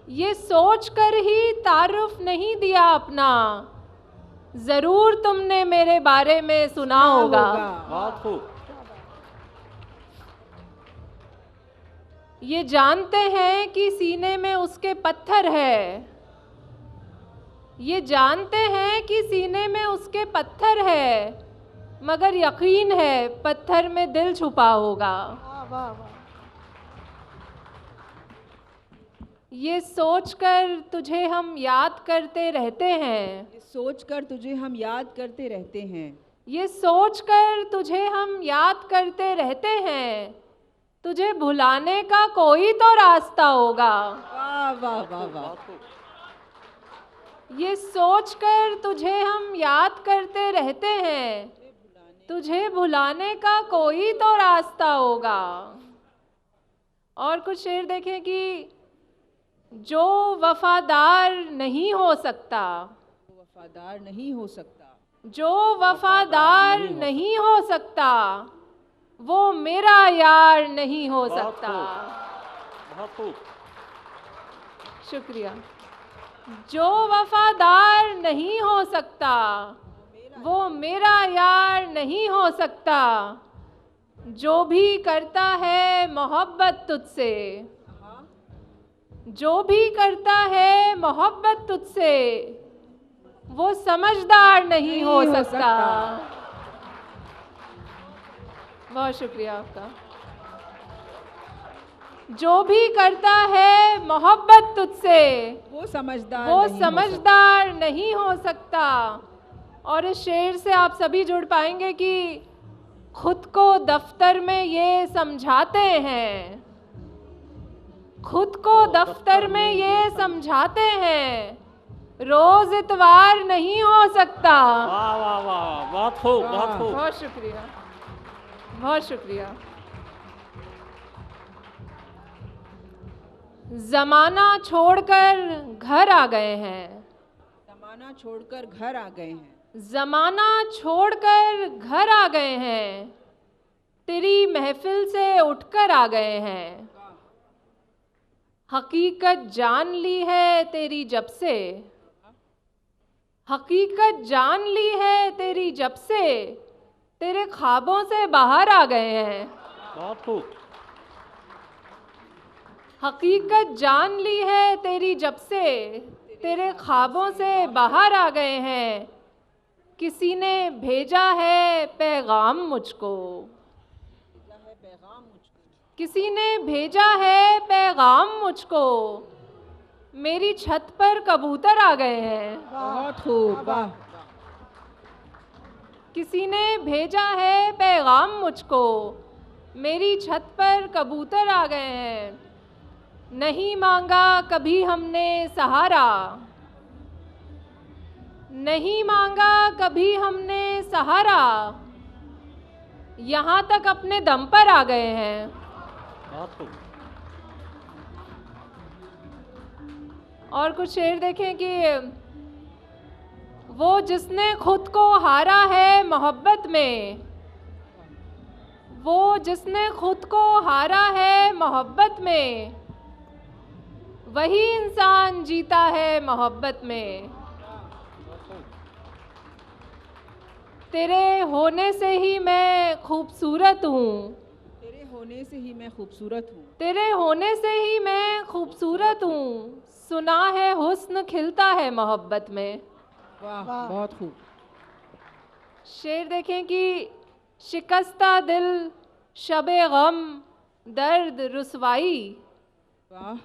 ये सोच कर ही तारुफ नहीं दिया अपना, जरूर तुमने मेरे बारे में सुना होगा। बहुत खूब। ये जानते हैं कि सीने में उसके पत्थर है, ये जानते हैं कि सीने में उसके पत्थर है, मगर यकीन है पत्थर में दिल छुपा होगा। वाह वाह। ये सोचकर तुझे हम याद करते रहते हैं, सोचकर तुझे हम याद करते रहते हैं, ये सोचकर तुझे हम याद करते रहते हैं, तुझे भुलाने का कोई तो रास्ता होगा। वाह वाह वाह वाह। ये सोचकर तुझे हम याद करते रहते हैं, तुझे भुलाने का कोई तो रास्ता होगा। और कुछ शेर देखें कि जो वफादार नहीं हो सकता, वफादार नहीं हो सकता, जो वफादार नहीं हो सकता, वो मेरा यार नहीं हो सकता। बहुत खूब। शुक्रिया। जो वफादार नहीं हो सकता, वो मेरा यार नहीं हो सकता, जो भी करता है मोहब्बत तुझसे, जो भी करता है मोहब्बत तुझसे, वो समझदार नहीं हो सकता। बहुत शुक्रिया आपका। जो भी करता है मोहब्बत तुझसे, वो समझदार वो नहीं हो समझदार नहीं हो सकता। और इस शेर से आप सभी जुड़ पाएंगे कि खुद को दफ्तर में ये समझाते हैं, खुद को दफ्तर में ये समझाते हैं, रोज इतवार नहीं हो सकता। वाह वाह वाह, बहुत खूब, बहुत खूब। बहुत शुक्रिया, बहुत शुक्रिया। जमाना छोड़कर घर आ गए हैं, जमाना छोड़कर घर आ गए हैं, जमाना छोड़कर घर आ गए हैं, तेरी महफिल से उठकर आ गए हैं। हकीकत जान ली है तेरी जब से, हकीकत जान ली है तेरी जब से, तेरे ख्वाबों से बाहर आ गए हैं। बहुत खूब। हकीकत जान ली है तेरी जब से, तेरे ख्वाबों से बाहर आ गए हैं। किसी ने भेजा है पैगाम मुझको, किसी ने भेजा है पैगाम मुझको, मेरी छत पर कबूतर आ गए हैं। बहुत खूब, वाह। किसी ने भेजा है पैगाम मुझको, मेरी छत पर कबूतर आ गए हैं। नहीं मांगा कभी हमने सहारा, नहीं मांगा कभी हमने सहारा, यहाँ तक अपने दम पर आ गए हैं। बहुत खूब। और कुछ शेर देखें कि वो जिसने खुद को हारा है मोहब्बत में, वो जिसने खुद को हारा है मोहब्बत में, वही इंसान जीता है मोहब्बत में। तेरे होने से ही मैं खूबसूरत हूँ, तेरे होने से ही मैं खूबसूरत हूँ, तेरे होने से ही मैं खूबसूरत हूँ, सुना है हुस्न खिलता है मोहब्बत में। वाह, बहुत खूब। शेर देखें कि शिकस्ता दिल शबे गम दर्द रुसवाई, वाह।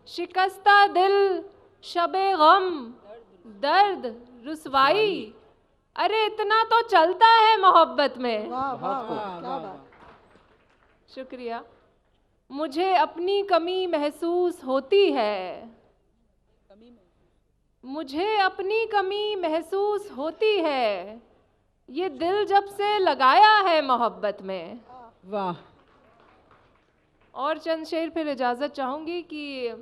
शिकस्ता दिल शबे गम दर्द रुसवाई, अरे इतना तो चलता है मोहब्बत में। वाह वाह वाह, वाह, क्या वाह, बात। शुक्रिया। मुझे अपनी कमी महसूस होती है, मुझे अपनी कमी महसूस होती है, ये दिल जब से लगाया है मोहब्बत में। वाह। और चंद शेर फिर इजाज़त चाहूँगी कि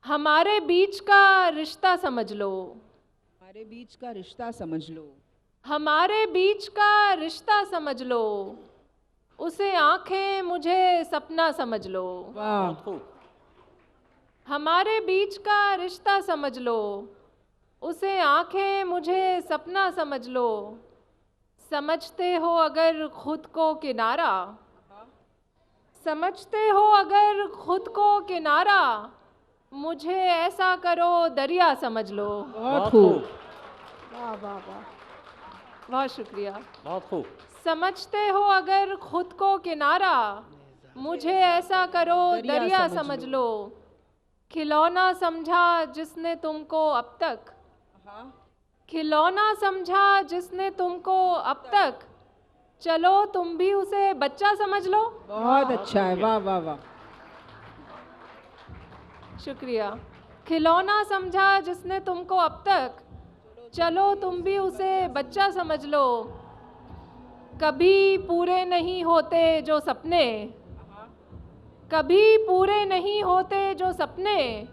हमारे बीच का रिश्ता समझ लो, हमारे बीच का रिश्ता समझ लो, हमारे बीच का रिश्ता समझ लो, उसे आंखें मुझे सपना समझ लो। वाह, हमारे बीच का रिश्ता समझ लो, उसे आंखें मुझे सपना समझ लो। समझते हो अगर खुद को किनारा, समझते हो अगर खुद को किनारा, मुझे ऐसा करो दरिया समझ लो। बहुत खूब। वाह वाह वाह। बहुत शुक्रिया। बहुत खूब। समझते हो अगर खुद को किनारा, मुझे ऐसा करो दरिया समझ लो। खिलौना समझा जिसने तुमको अब तक, खिलौना समझा जिसने तुमको अब तक, चलो तुम भी उसे बच्चा समझ लो। बहुत अच्छा है, वाह वाह वाह। शुक्रिया। खिलौना समझा जिसने तुमको अब तक, चलो तुम भी उसे बच्चा समझ लो। कभी पूरे नहीं होते जो सपने, कभी पूरे नहीं होते जो सपने,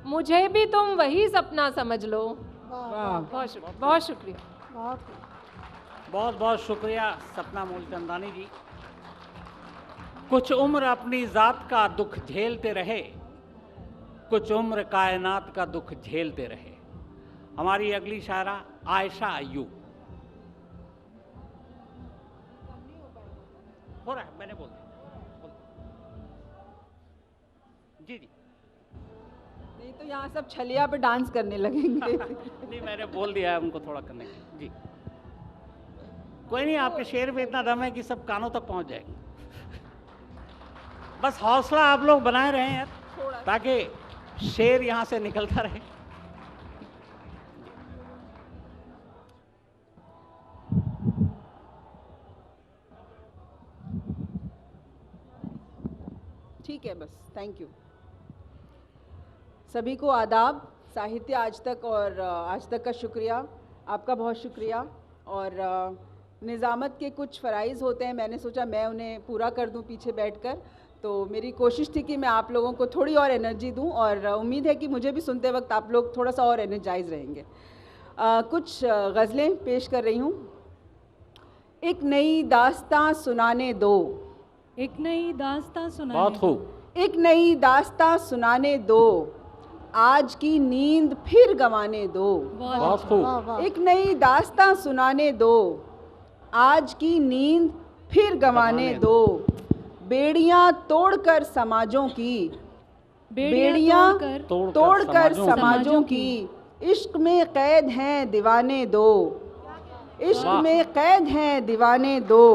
मुझे भी तुम वही सपना समझ लो। वाह, बहुत शुक्रिया। बहुत बहुत शुक्रिया सपना मूलचंदानी जी। कुछ उम्र अपनी जात का दुख झेलते रहे, कुछ उम्र कायनात का दुख झेलते रहे। हमारी अगली शायरा आयशा अय्यूब। हो रहा है, मैंने बोल दिया। जी जी। नहीं तो यहाँ सब छलिया पे डांस करने लगेंगे। नहीं, मैंने बोल दिया है उनको थोड़ा करने के लिए। जी, कोई नहीं, आपके शेर में इतना दम है कि सब कानों तक पहुंच जाएगी। बस हौसला आप लोग बनाए रहे हैं ताकि शेर यहां से निकलता रहे। ठीक है, बस थैंक यू। सभी को आदाब। साहित्य आज तक और आज तक का शुक्रिया, आपका बहुत शुक्रिया। और निज़ामत के कुछ फ़राइज़ होते हैं, मैंने सोचा मैं उन्हें पूरा कर दूं पीछे बैठकर। तो मेरी कोशिश थी कि मैं आप लोगों को थोड़ी और एनर्जी दूं, और उम्मीद है कि मुझे भी सुनते वक्त आप लोग थोड़ा सा और एनर्जाइज रहेंगे। कुछ गज़लें पेश कर रही हूँ। एक नई दास्तां सुनाने दो, एक नई दास्तां सुनाने बहुत दो। खूब। एक नई दास्तां सुनाने दो, आज की नींद फिर गंवाने दो। बहुत खूब। एक नई दास्तां सुनाने दो, आज की नींद फिर गंवाने दो। बेड़ियां तोड़कर समाजों की, बेड़ियां तोड़कर समाजों की, इश्क में कैद हैं दीवाने दो, इश्क में कैद हैं दीवाने दो।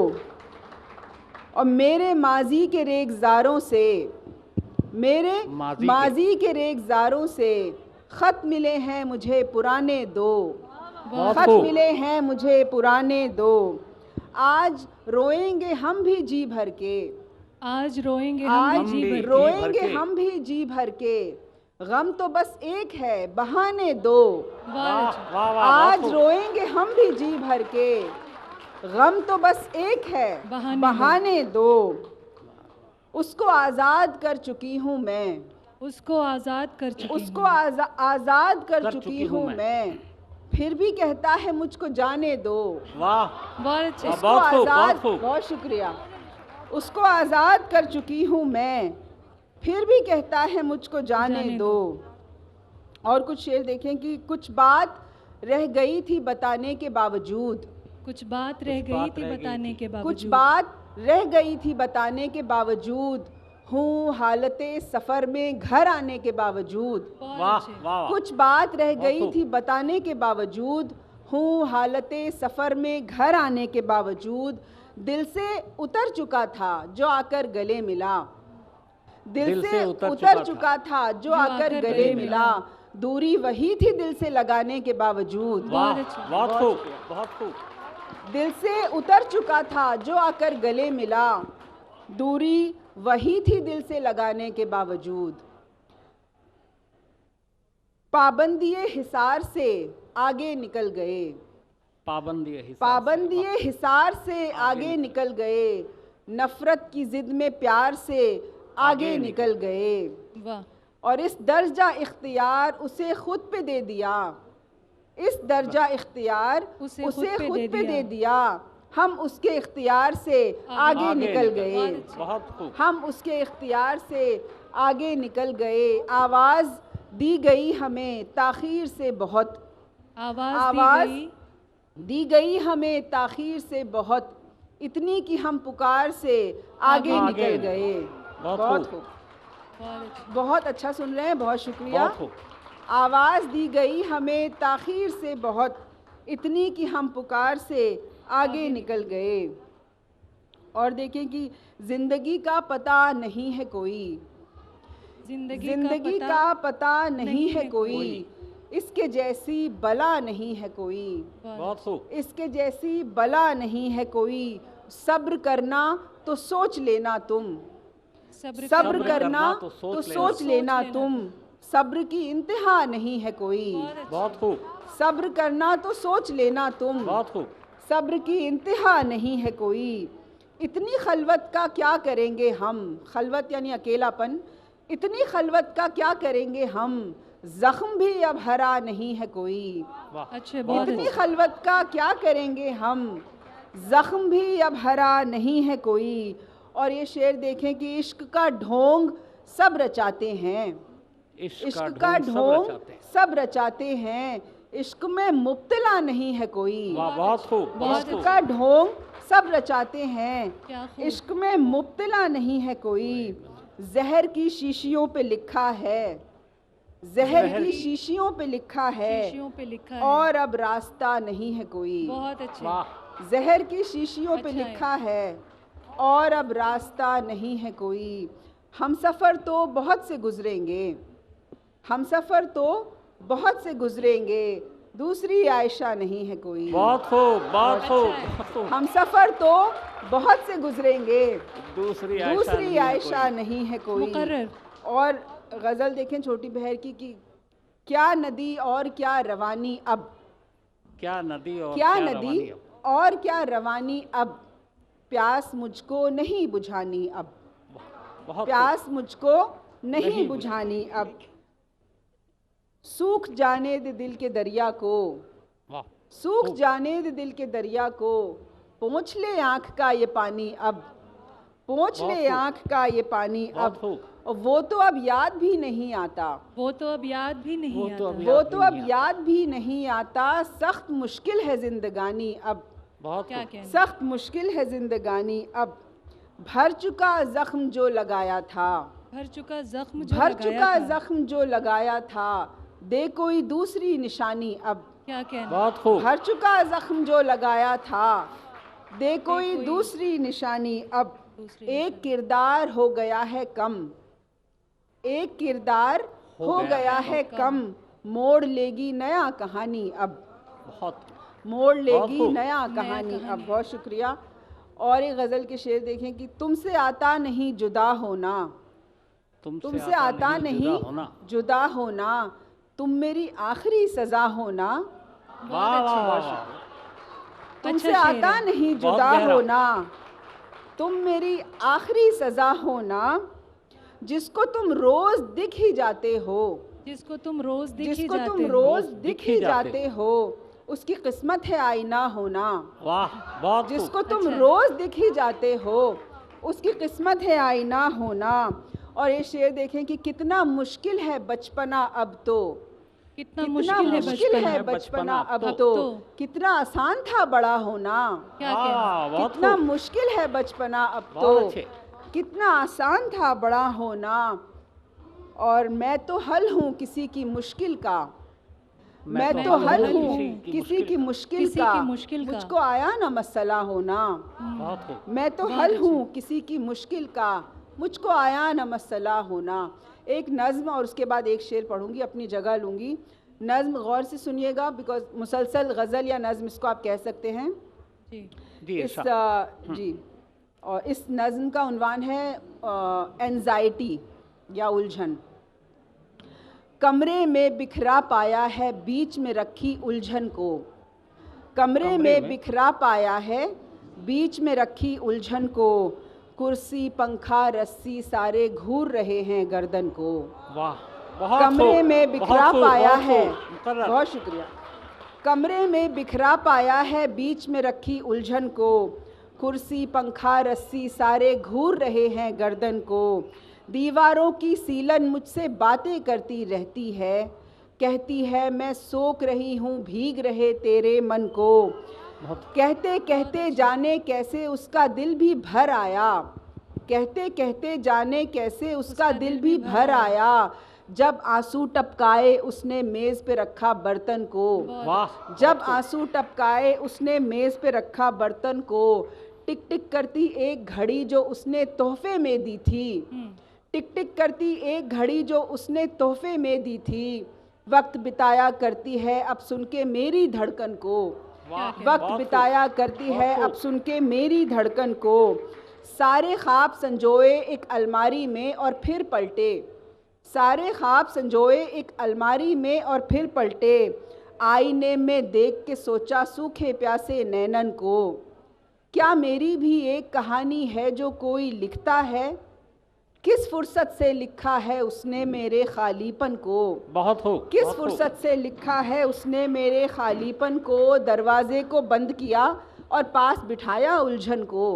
और मेरे माजी के रेगजारों से, मेरे माजी के रेगजारों से खत मिले हैं मुझे पुराने दो, खत मिले हैं मुझे पुराने दो। आज रोएंगे हम भी जी भर के, आज रोएंगे हम भी जी भर के। गम तो बस एक है बहाने दो, आज रोएंगे हम भी जी भर के। गम तो बस एक है बहाने दो। उसको आज़ाद कर चुकी हूँ मैं, उसको आज़ाद कर चुकी उसको आज़ाद कर चुकी हूँ मैं, फिर भी कहता है मुझको जाने दो। वाह, बहुत अच्छे। उसको आज़ाद, बहुत शुक्रिया। उसको आज़ाद कर चुकी हूँ मैं, फिर भी कहता है मुझको जाने दो। और कुछ शेर देखें कि कुछ बात रह गई थी बताने के बावजूद, कुछ बात रह गई थी बताने के बावजूद, कुछ बात रह गई थी बताने के बावजूद, हूँ हालते सफ़र में घर आने के बावजूद। वाह, कुछ बात रह गई थी बताने के बावजूद, हूँ हालते सफ़र में घर आने के बावजूद। दिल से उतर चुका था जो आकर गले मिला, दिल से उतर चुका था जो आकर गले मिला। दूरी वही थी दिल से लगाने के बावजूद। बहुत खूब, बहुत खूब। दिल से उतर चुका था जो आकर गले मिला, दूरी वही थी दिल से लगाने के बावजूद। पाबंदिए हिसार से आगे निकल गए, पाबंदिए हिसार से आगे निकल गए। नफरत की जिद में प्यार से आगे निकल गए। और इस दर्जा इख्तियार उसे खुद पे दे दिया, इस दर्जा इख्तियार उसे खुद पे दे दिया। हम उसके इख्तियार से आगे निकल गए। बहुत खूब। हम उसके इख्तियार से आगे निकल गए। आवाज़ दी गई हमें ताख़ीर से बहुत, आवाज़ दी गई हमें ताख़ीर से बहुत, इतनी कि हम पुकार से आगे निकल गए। बहुत खूब, बहुत अच्छा सुन रहे हैं, बहुत शुक्रिया। आवाज़ दी गई हमें ताख़ीर से बहुत, इतनी कि हम पुकार से आगे निकल गए। और देखें कि ज़िंदगी का पता नहीं है कोई, ज़िंदगी का पता नहीं है कोई, इसके जैसी बला नहीं है कोई, इसके जैसी बला नहीं है कोई। सब्र करना तो सोच लेना तुम, सब्र करना तो सोच लेना तुम, सब्र की इंतहा नहीं है कोई। बहुत खूब। सब्र करना तो सोच लेना तुम, बहुत खूब। सब्र की इंतहा नहीं है कोई। इतनी खलवत का क्या करेंगे हम, खलवत यानी अकेलापन, इतनी खलवत का क्या करेंगे हम, जख्म भी अब हरा नहीं है कोई। अच्छे, इतनी खलवत का क्या करेंगे हम, जख्म भी अब हरा नहीं है कोई। और ये शेर देखें कि इश्क का ढोंग सब रचाते हैं, इश्क का ढोंग सब रचाते हैं, इश्क में मुब्तला नहीं है कोई। बहुत खूब। इश्क का ढोंग सब रचाते हैं, इश्क में मुब्तला नहीं है कोई। जहर की शीशियों पे लिखा है, जहर की शीशियों पे लिखा है, और अब रास्ता नहीं है कोई। बहुत अच्छे। जहर की शीशियों पे लिखा है, और अब रास्ता नहीं है कोई। हम सफ़र तो बहुत से गुजरेंगे, हम सफ़र तो बहुत से गुजरेंगे, दूसरी आयशा नहीं है कोई। बहुत खूब, बहुत खूब। हम सफ़र तो बहुत से गुजरेंगे, दूसरी आयशा नहीं है कोई। और गज़ल देखें छोटी बहर की कि क्या नदी और क्या रवानी अब, क्या नदी और क्या नदी और क्या रवानी अब, प्यास मुझको नहीं बुझानी अब, प्यास मुझको नहीं बुझानी अब। सूख जाने दे दिल के दरिया को, सूख जाने दे दिल के दरिया को, पोंछ ले आँख का ये पानी अब, पोंछ ले आँख का ये पानी अब। और वो तो अब याद भी नहीं आता, वो तो अब याद भी नहीं आता, वो तो अब याद भी नहीं आता। सख्त मुश्किल है जिंदगानी अब, सख्त मुश्किल है जिंदगानी अब। भर चुका जख्म जो लगाया था, भर चुका जख्म जो लगाया था, दे कोई दूसरी निशानी अब। क्या कहना, बहुत खूब। भर चुका जख्म जो लगाया था, दे कोई दूसरी निशानी अब। एक किरदार हो गया है कम, एक किरदार हो गया है कम, मोड़ लेगी नया कहानी अब, मोड़ लेगी नया कहानी अब। बहुत शुक्रिया। और एक गज़ल के शेर देखें कि तुमसे आता नहीं जुदा होना, तुमसे आता नहीं जुदा होना, तुम मेरी आखिरी सज़ा होना। तुमसे आता नहीं जुदा होना, तुम मेरी आखिरी सज़ा होना, जिसको तुम रोज़ दिख ही जाते हो, जिसको तुम रोज़ दिख ही जाते हो, उसकी किस्मत है आईना होना। वाह, जिसको तुम रोज़ दिख ही जाते हो, उसकी किस्मत है आईना होना। और ये शेर देखें कि कितना मुश्किल है बचपना अब तो, कितना मुश्किल है बचपना अब तो, कितना आसान था बड़ा होना। कितना मुश्किल है बचपना अब तो, कितना आसान था बड़ा होना। और मैं तो हल हूँ किसी की मुश्किल का, मैं तो हल हूँ किसी की मुश्किल का, मुझको आया ना मसला होना। मैं तो हल हूँ किसी की मुश्किल का, मुझको आया न मसला होना। एक नज़्म और उसके बाद एक शेर पढ़ूंगी, अपनी जगह लूँगी। नज़्म गौर से सुनिएगा, बिकॉज मुसलसल गज़ल या नज़्म इसको आप कह सकते हैं जी। और इस नज़्म का उन्वान है एंजाइटी या उलझन। कमरे में बिखरा पाया है बीच में रखी उलझन को, कमरे में बिखरा पाया है बीच में रखी उलझन को, कुर्सी पंखा रस्सी सारे घूर रहे हैं गर्दन को। वाह, कमरे में बिखरा पाया है, बहुत शुक्रिया। कमरे में बिखरा पाया है बीच में रखी उलझन को। कुर्सी पंखा रस्सी सारे घूर रहे हैं गर्दन को। दीवारों की सीलन मुझसे बातें करती रहती है, कहती है मैं सोख रही हूँ भीग रहे तेरे मन को। कहते कहते जाने कैसे उसका दिल भी भर आया, कहते कहते जाने कैसे उसका दिल भी भर आया। जब आंसू टपकाए उसने मेज़ पे रखा बर्तन को। जब आंसू टपकाए उसने मेज़ पे रखा बर्तन को। टिक टिक करती एक घड़ी जो उसने तोहफे में दी थी। टिक टिक करती एक घड़ी जो उसने तोहफे में दी थी। वक्त बिताया करती है अब सुन के मेरी धड़कन को। वक्त बिताया करती है अब सुन के मेरी धड़कन को। सारे ख्वाब संजोए एक अलमारी में और फिर पलटे। सारे ख्वाब संजोए एक अलमारी में और फिर पलटे। आईने में देख के सोचा सूखे प्यासे नैनन को। क्या मेरी भी एक कहानी है जो कोई लिखता है? किस फुर्सत से लिखा है उसने मेरे खालीपन को। बहुत हो। किस फुर्सत से लिखा है उसने मेरे खालीपन को। दरवाजे को बंद किया और पास बिठाया उलझन को।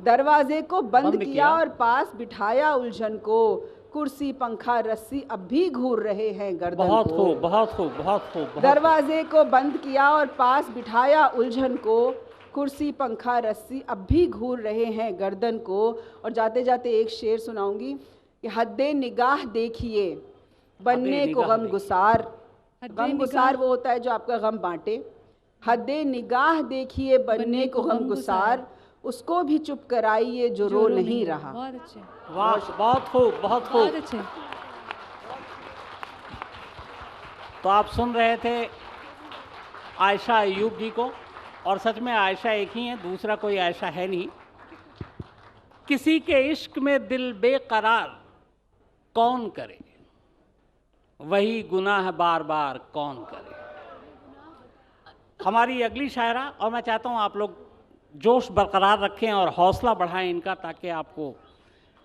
दरवाजे को बंद किया और पास बिठाया उलझन को। कुर्सी पंखा रस्सी अब भी घूर रहे हैं गर्दन को। बहुत हो, बहुत हो, बहुत हो। दरवाजे को बंद किया और पास बिठाया उलझन को। कुर्सी पंखा रस्सी अब भी घूर रहे हैं गर्दन को। और जाते जाते एक शेर सुनाऊंगी कि हद्दे निगाह देखिए बनने को गम गुसार। गम गुसार वो होता है जो आपका गम बांटे। हद्दे निगाह देखिए बनने को गम गुसार। उसको भी चुप कराइए जो रो नहीं रहा। बहुत अच्छे। वाह, बहुत हो, बहुत हो। बहुत अच्छे। तो आप सुन रहे थे आयशा अय्यूब जी को, और सच में आयशा एक ही है, दूसरा कोई आयशा है नहीं। किसी के इश्क में दिल बेकरार कौन करे, वही गुनाह बार बार कौन करे। हमारी अगली शायरा, और मैं चाहता हूँ आप लोग जोश बरकरार रखें और हौसला बढ़ाएं इनका, ताकि आपको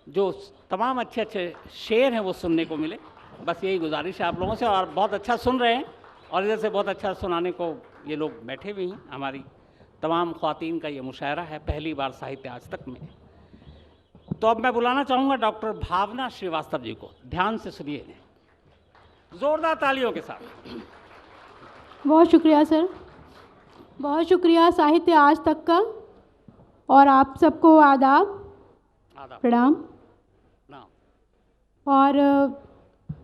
जो तमाम अच्छे अच्छे शेर हैं वो सुनने को मिले। बस यही गुजारिश है आप लोगों से। और बहुत अच्छा सुन रहे हैं, और इधर से बहुत अच्छा सुनाने को ये लोग बैठे हुए हैं। हमारी तमाम ख्वातीन का ये मुशायरा है, पहली बार साहित्य आज तक में। तो अब मैं बुलाना चाहूँगा डॉक्टर भावना श्रीवास्तव जी को। ध्यान से सुनिए, जोरदार तालियों के साथ। बहुत शुक्रिया सर, बहुत शुक्रिया साहित्य आज तक का। और आप सबको आदाब, प्रणाम। और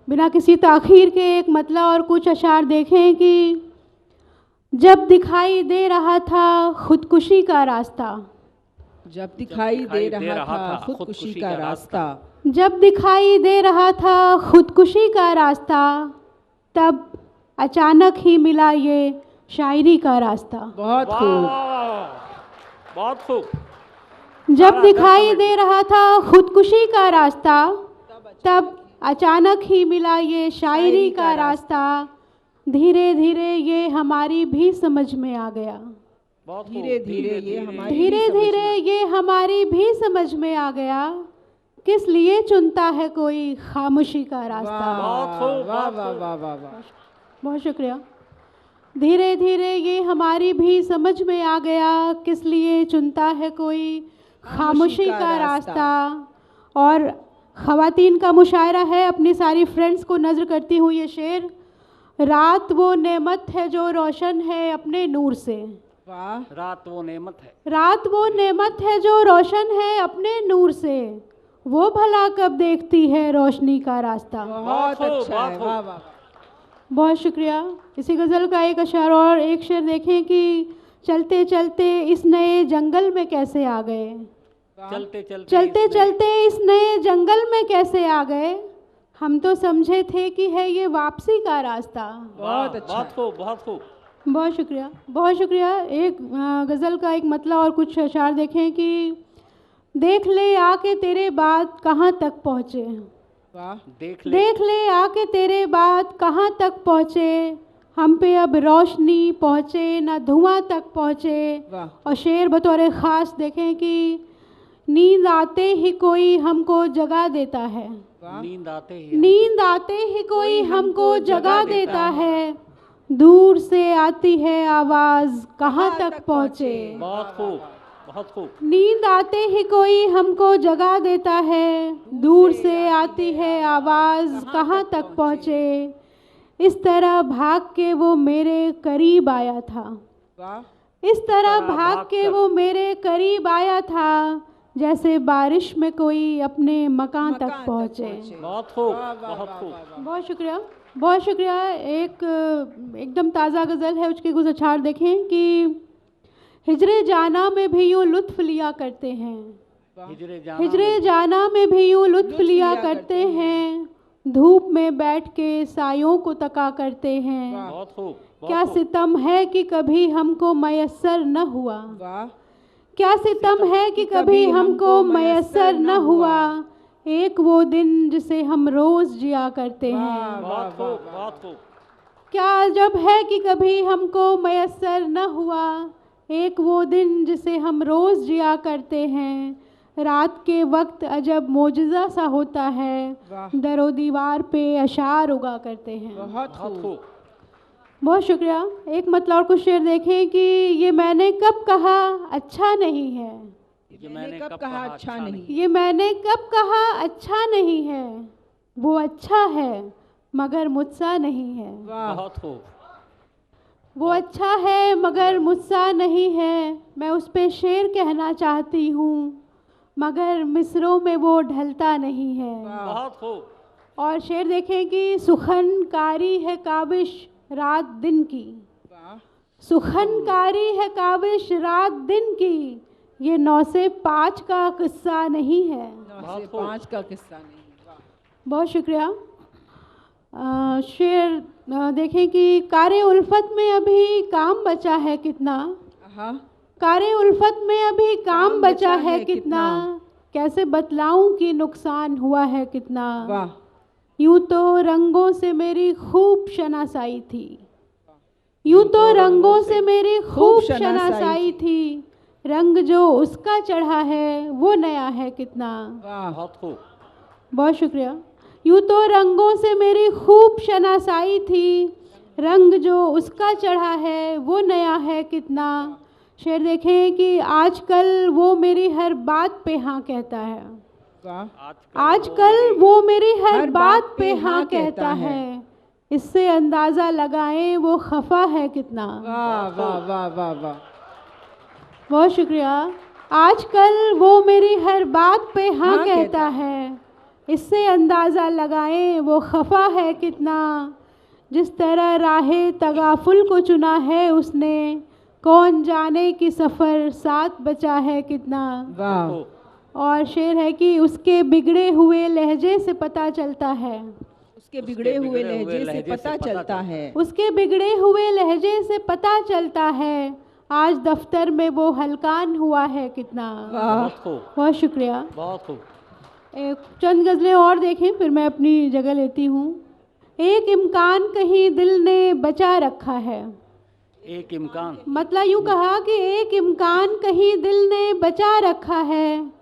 बिना किसी ताख़ीर के एक मतला और कुछ अशार देखें कि जब दिखाई दे रहा था खुदकुशी का रास्ता। जब दिखाई दे रहा था खुदकुशी का रास्ता। जब दिखाई दे रहा था खुदकुशी का रास्ता, तब अचानक ही मिला ये शायरी का रास्ता। बहुत खूब, बहुत खूब। जब दिखाई दे रहा था खुदकुशी का रास्ता, तब अचानक ही मिला ये शायरी का रास्ता। धीरे धीरे ये हमारी भी समझ में आ गया। धीरे धीरे ये हमारी भी समझ में आ गया। किस लिए चुनता है कोई खामोशी का रास्ता। बहुत शुक्रिया। धीरे धीरे ये हमारी भी समझ में आ गया, किस लिए चुनता है कोई खामोशी का रास्ता। और ख़वातीन का मुशायरा है, अपनी सारी फ्रेंड्स को नज़र करती हूँ ये शेर। रात वो नेमत है जो रोशन है अपने नूर से। वाह, रात वो नेमत है। रात वो नेमत है जो रोशन है अपने नूर से। वो भला कब देखती है रोशनी का रास्ता। बहुत अच्छा है, वाह वाह। बहुत शुक्रिया। इसी गज़ल का एक अशार और एक शेर देखें कि चलते चलते इस नए जंगल में कैसे आ गए। चलते चलते इस नए जंगल में कैसे आ गए। हम तो समझे थे कि है ये वापसी का रास्ता। बहुत अच्छा, बहुत खूब, बहुत खूब। बहुत शुक्रिया, बहुत शुक्रिया। एक गज़ल का एक मतला और कुछ अशार देखें कि देख ले आके तेरे बाद कहाँ तक पहुँचे। देख ले आके तेरे बाद कहाँ तक पहुँचे। हम पे अब रोशनी पहुँचे न धुआं तक पहुँचे। और शेर बतौर ख़ास देखें कि नींद आते ही कोई हमको जगा देता है। नींद आते ही कोई हमको जगा देता है। दूर से आती है आवाज़ कहाँ तक पहुँचे। बहुत खूब, बहुत खूब। नींद आते ही कोई हमको जगा देता है, दूर से आती है आवाज़ कहाँ तक पहुँचे। इस तरह भाग के वो मेरे करीब आया था, इस तरह भाग के वो मेरे करीब आया था, जैसे बारिश में कोई अपने मकान तक पहुँचे। बहुत खूब, बहुत खूब। बहुत शुक्रिया, बहुत शुक्रिया। एकदम ताज़ा गज़ल है, उसके कुछ अशार देखें कि हिजरे जाना में भी यूँ लुत्फ़ लिया करते हैं, हिजरे जाना में भी यूँ लुत्फ़ लिया करते हैं, धूप में बैठ के सायों को तका करते हैं। बहुत खूब। क्या सितम है कि कभी हमको मयस्सर न हुआ, क्या सितम है कि कभी हमको मयस्सर न हुआ, एक वो दिन जिसे हम रोज़ जिया करते हैं। बहुत खूब, बहुत खूब। क्या जब है कि कभी हमको मयस्सर न हुआ, एक वो दिन जिसे हम रोज़ जिया करते हैं। रात के वक्त अजब मोजज़ा सा होता है, दरो दीवार पे अशार उगा करते हैं। बहुत खूब। बहुत शुक्रिया। एक मतलब और कुछ शेर देखें कि ये मैंने कब कहा अच्छा नहीं है, ये मैंने कब कहा अच्छा नहीं, ये मैंने कब कहा अच्छा नहीं है, वो अच्छा है मगर मुझसा नहीं है। बहुत खूब। वो अच्छा है मगर मुझसा नहीं है, मैं उस पे शेर कहना चाहती हूँ, मगर मिसरों में वो ढलता नहीं है। बहुत खूब। और शेर देखें कि सुखनकारी है काबिश रात दिन की, सुखनकारी है काबिश रात दिन की, ये 9 से 5 का किस्सा नहीं है। 9 से 5 का किस्सा नहीं। बहुत शुक्रिया। शेर देखें कि कारे उल्फत में अभी काम बचा है कितना, कारे उल्फत में अभी काम बचा है कितना, कैसे बतलाऊं कि नुकसान हुआ है कितना। यूं तो रंगों से मेरी खूब शनासाई थी, यूं तो रंगों से मेरी खूब शनासाई थी, रंग जो उसका चढ़ा है वो नया है कितना। बहुत खूब। बहुत शुक्रिया। यूं तो रंगों से मेरी खूब शनासाई थी, रंग जो उसका चढ़ा है वो नया है कितना। शेर देखें कि आजकल वो मेरी हर बात पे हाँ कहता है, आजकल वो मेरी हर बात पे हाँ कहता है, इससे अंदाज़ा लगाएं वो खफा है कितना। वाह वाह वाह वाह वाह। बहुत शुक्रिया। आजकल वो मेरी हर बात पे हाँ कहता है, इससे अंदाज़ा लगाएं वो खफा है कितना। जिस तरह राहे तगाफुल को चुना है उसने, कौन जाने कि सफ़र साथ बचा है कितना। वाह। और शेर है कि उसके बिगड़े हुए लहजे से पता चलता है, उसके बिगड़े हुए लहजे से पता चलता है, उसके बिगड़े हुए लहजे से पता चलता है, आज दफ्तर में वो हलकान हुआ है कितना। बहुत शुक्रिया। बहुत खूब। एक चंद गज़लें और देखें फिर मैं अपनी जगह लेती हूँ। एक इम्कान कहीं दिल ने बचा रखा है, एक इम्कान मतलब यूँ कहा कि एक इम्कान कहीं दिल ने बचा रखा है,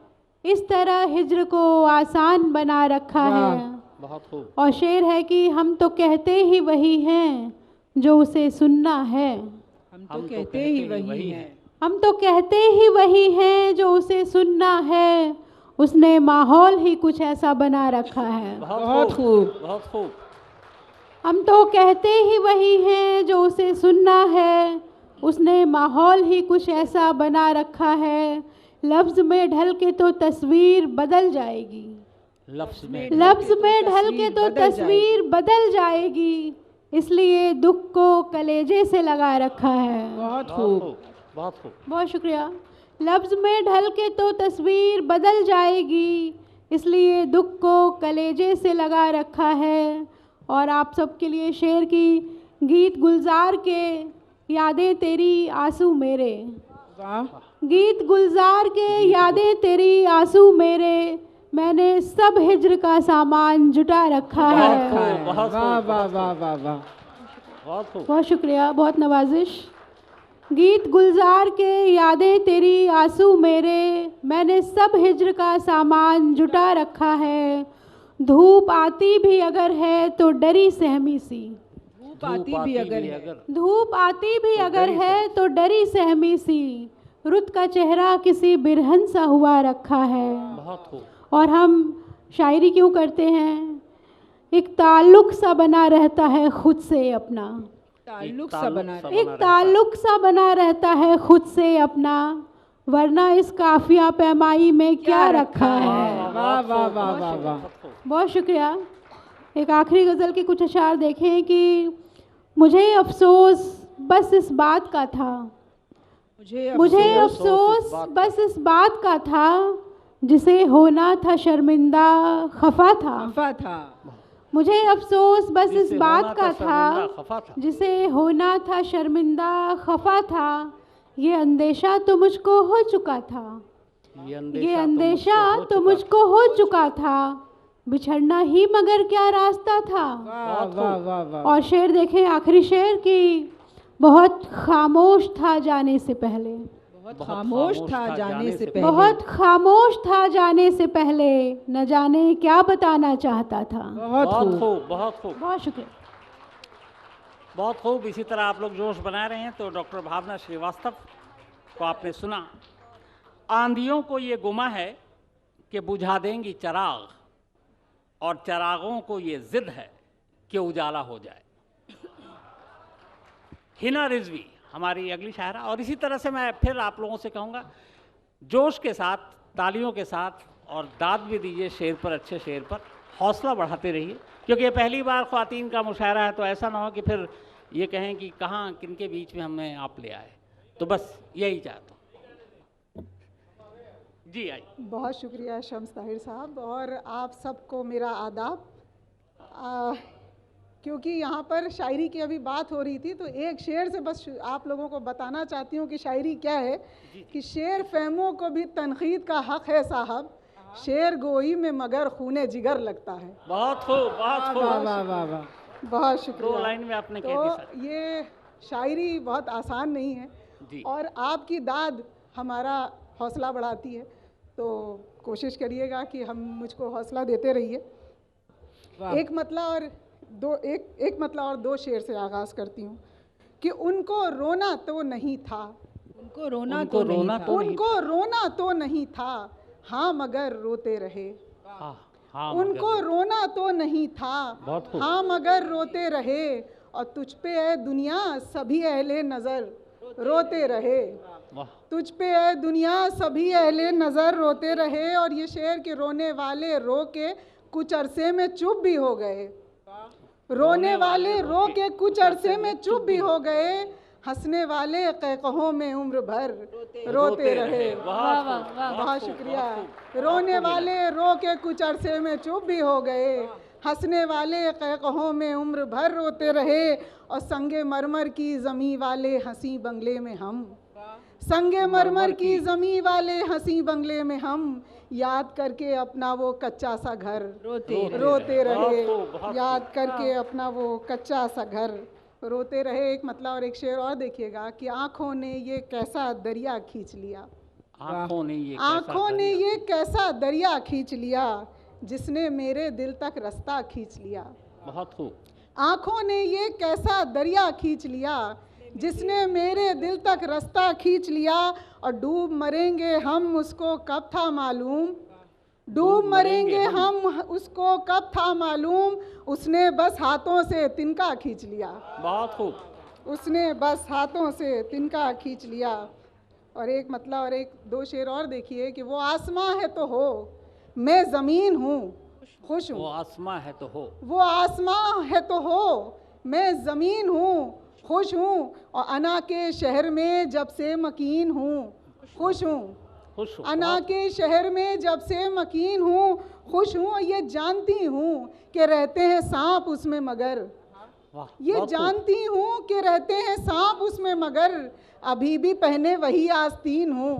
इस तरह हिज्र को आसान बना रखा है। बहुत खूब। और शेर है कि हम तो कहते ही वही हैं जो उसे सुनना है, हम तो कहते ही वही हैं, हम तो कहते ही वही हैं जो उसे सुनना है, उसने माहौल ही कुछ ऐसा बना रखा है। बहुत खूब, बहुत खूब। हम तो कहते ही वही हैं जो उसे सुनना है, उसने माहौल ही कुछ ऐसा बना रखा है, लफ्ज़ में ढल के तो तस्वीर बदल जाएगी, लफ्ज़ में ढल के तो तस्वीर बदल जाएगी, इसलिए दुख को कलेजे से लगा रखा है। बहुत खूब, बहुत खूब। बहुत शुक्रिया। लफ्ज़ में ढल के तो तस्वीर बदल जाएगी, इसलिए दुख को कलेजे से लगा रखा है। और आप सबके लिए शेर की गीत गुलजार के यादें तेरी आंसू मेरे, गीत गुलजार के यादें तेरी आंसू मेरे, मैंने सब हिज्र का सामान जुटा रखा है। वाह वाह वाह वाह वाह। बहुत शुक्रिया, बहुत नवाजिश। गीत गुलजार के यादें तेरी आंसू मेरे, मैंने सब हिज्र का सामान जुटा रखा है, धूप आती भी अगर है तो डरी सहमी सी, धूप आती भी अगर है, धूप आती भी अगर है तो डरी सहमी सी, रुत का चेहरा किसी बिरहन सा हुआ रखा है। बहुत खूब। और हम शायरी क्यों करते हैं? एक ताल्लुक सा बना रहता है खुद से अपना, ताल्लुक सा बना एक ताल्लुक सा बना रहता है खुद से अपना, वरना इस काफिया पैमाई में क्या रखा है। वाह वाह वाह वाह वाह, बहुत शुक्रिया। एक आखिरी गज़ल के कुछ अशार देखें कि मुझे अफसोस बस इस बात का था, मुझे अफसोस बस इस बात का था, जिसे होना था शर्मिंदा खफा था। मुझे अफसोस बस इस बात का था, जिसे होना था शर्मिंदा खफा था। ये अंदेशा तो मुझको हो चुका था, ये अंदेशा तो मुझको हो चुका था, बिछड़ना ही मगर क्या रास्ता था। वाह वाह वाह वाह। और शेर देखें, आखिरी शेर की बहुत खामोश था जाने से पहले, बहुत खामोश था जाने से पहले, बहुत खामोश था जाने से पहले, न जाने क्या बताना चाहता था। बहुत खूब, बहुत खूब, बहुत शुक्रिया। बहुत खूब। इसी तरह आप लोग जोश बना रहे हैं। तो डॉक्टर भावना श्रीवास्तव को आपने सुना। आंधियों को ये गुमा है कि बुझा देंगी चिराग, और चिरागों को ये जिद है कि उजाला हो जाए। हिना रिजवी हमारी अगली शायरा। और इसी तरह से मैं फिर आप लोगों से कहूँगा, जोश के साथ, तालियों के साथ, और दाद भी दीजिए शेर पर, अच्छे शेर पर, हौसला बढ़ाते रहिए, क्योंकि ये पहली बार ख्वातीन का मुशायरा है। तो ऐसा ना हो कि फिर ये कहें कि कहाँ किनके बीच में हमें आप ले आए। तो बस यही चाहता हूँ। जी आइए। बहुत शुक्रिया शम्स ताहिर साहब, और आप सबको मेरा आदाब। क्योंकि यहाँ पर शायरी की अभी बात हो रही थी, तो एक शेर से बस आप लोगों को बताना चाहती हूँ कि शायरी क्या है। कि शेर फहमों को भी तनकीद का हक़ है साहब, शेर गोई में मगर खूने जिगर लगता है। बहुत खूब, बहुत खूब, वाह वाह वाह वाह, बहुत शुक्रिया। 2 लाइन में आपने कह दी सर। ये शायरी बहुत आसान नहीं है जी। और आपकी दाद हमारा हौसला बढ़ाती है, तो कोशिश करिएगा कि हम मुझको हौसला देते रहिए। एक मतला और दो शेर से आगाज़ करती हूँ कि उनको रोना तो नहीं था, उनको रोना तो नहीं था, हाँ मगर रोते रहे। उनको रोना तो नहीं था, हाँ मगर रोते रहे, और तुझ पे है दुनिया सभी अहले नज़र रोते रहे। तुझ पे है दुनिया सभी अहले नज़र रोते रहे। और ये शेर के रोने वाले रो के कुछ अरसे में चुप भी हो गए, रोने वाले रो के कुछ अरसे में चुप भी हो गए, हंसने वाले कहकहों में उम्र भर रोते रहे। बहुत शुक्रिया। रोने वाले रो के कुछ अरसे में चुप भी हो गए, हंसने वाले कहकहों में उम्र भर रोते रहे। और संगे मरमर की ज़मी वाले हंसी बंगले में हम, संगे मरमर की ज़मी वाले हंसी बंगले में हम, याद करके अपना वो कच्चा सा घर रोते रहे। याद करके अपना वो कच्चा सा घर रोते रहे। एक मतलब और एक शेर और देखिएगा कि आँखों ने ये कैसा दरिया खींच लिया, आँखों ने ये कैसा दरिया खींच लिया, जिसने मेरे दिल तक रास्ता खींच लिया। बहुत खूब। आँखों ने ये कैसा दरिया खींच लिया, जिसने मेरे दिल तक रास्ता खींच लिया। और डूब मरेंगे हम उसको कब था मालूम, डूब मरेंगे हम उसको कब था मालूम, उसने बस हाथों से तिनका खींच लिया। बहुत खूब। उसने बस हाथों से तिनका खींच लिया। और एक मतलब और एक दो शेर और देखिए कि वो आसमां है तो हो, मैं ज़मीन हूँ खुश हूँ। वो आसमां है तो हो, वो आसमां है तो हो, मैं ज़मीन हूँ खुश हूँ। और अना के शहर में जब से मकीन हूँ खुश हूँ, अना के शहर में जब से मकीन हूँ खुश हूँ। और ये जानती हूँ कि रहते हैं सांप उसमें मगर, ये जानती हूँ कि रहते हैं सांप उसमें मगर, अभी भी पहने वही आस्तीन हूँ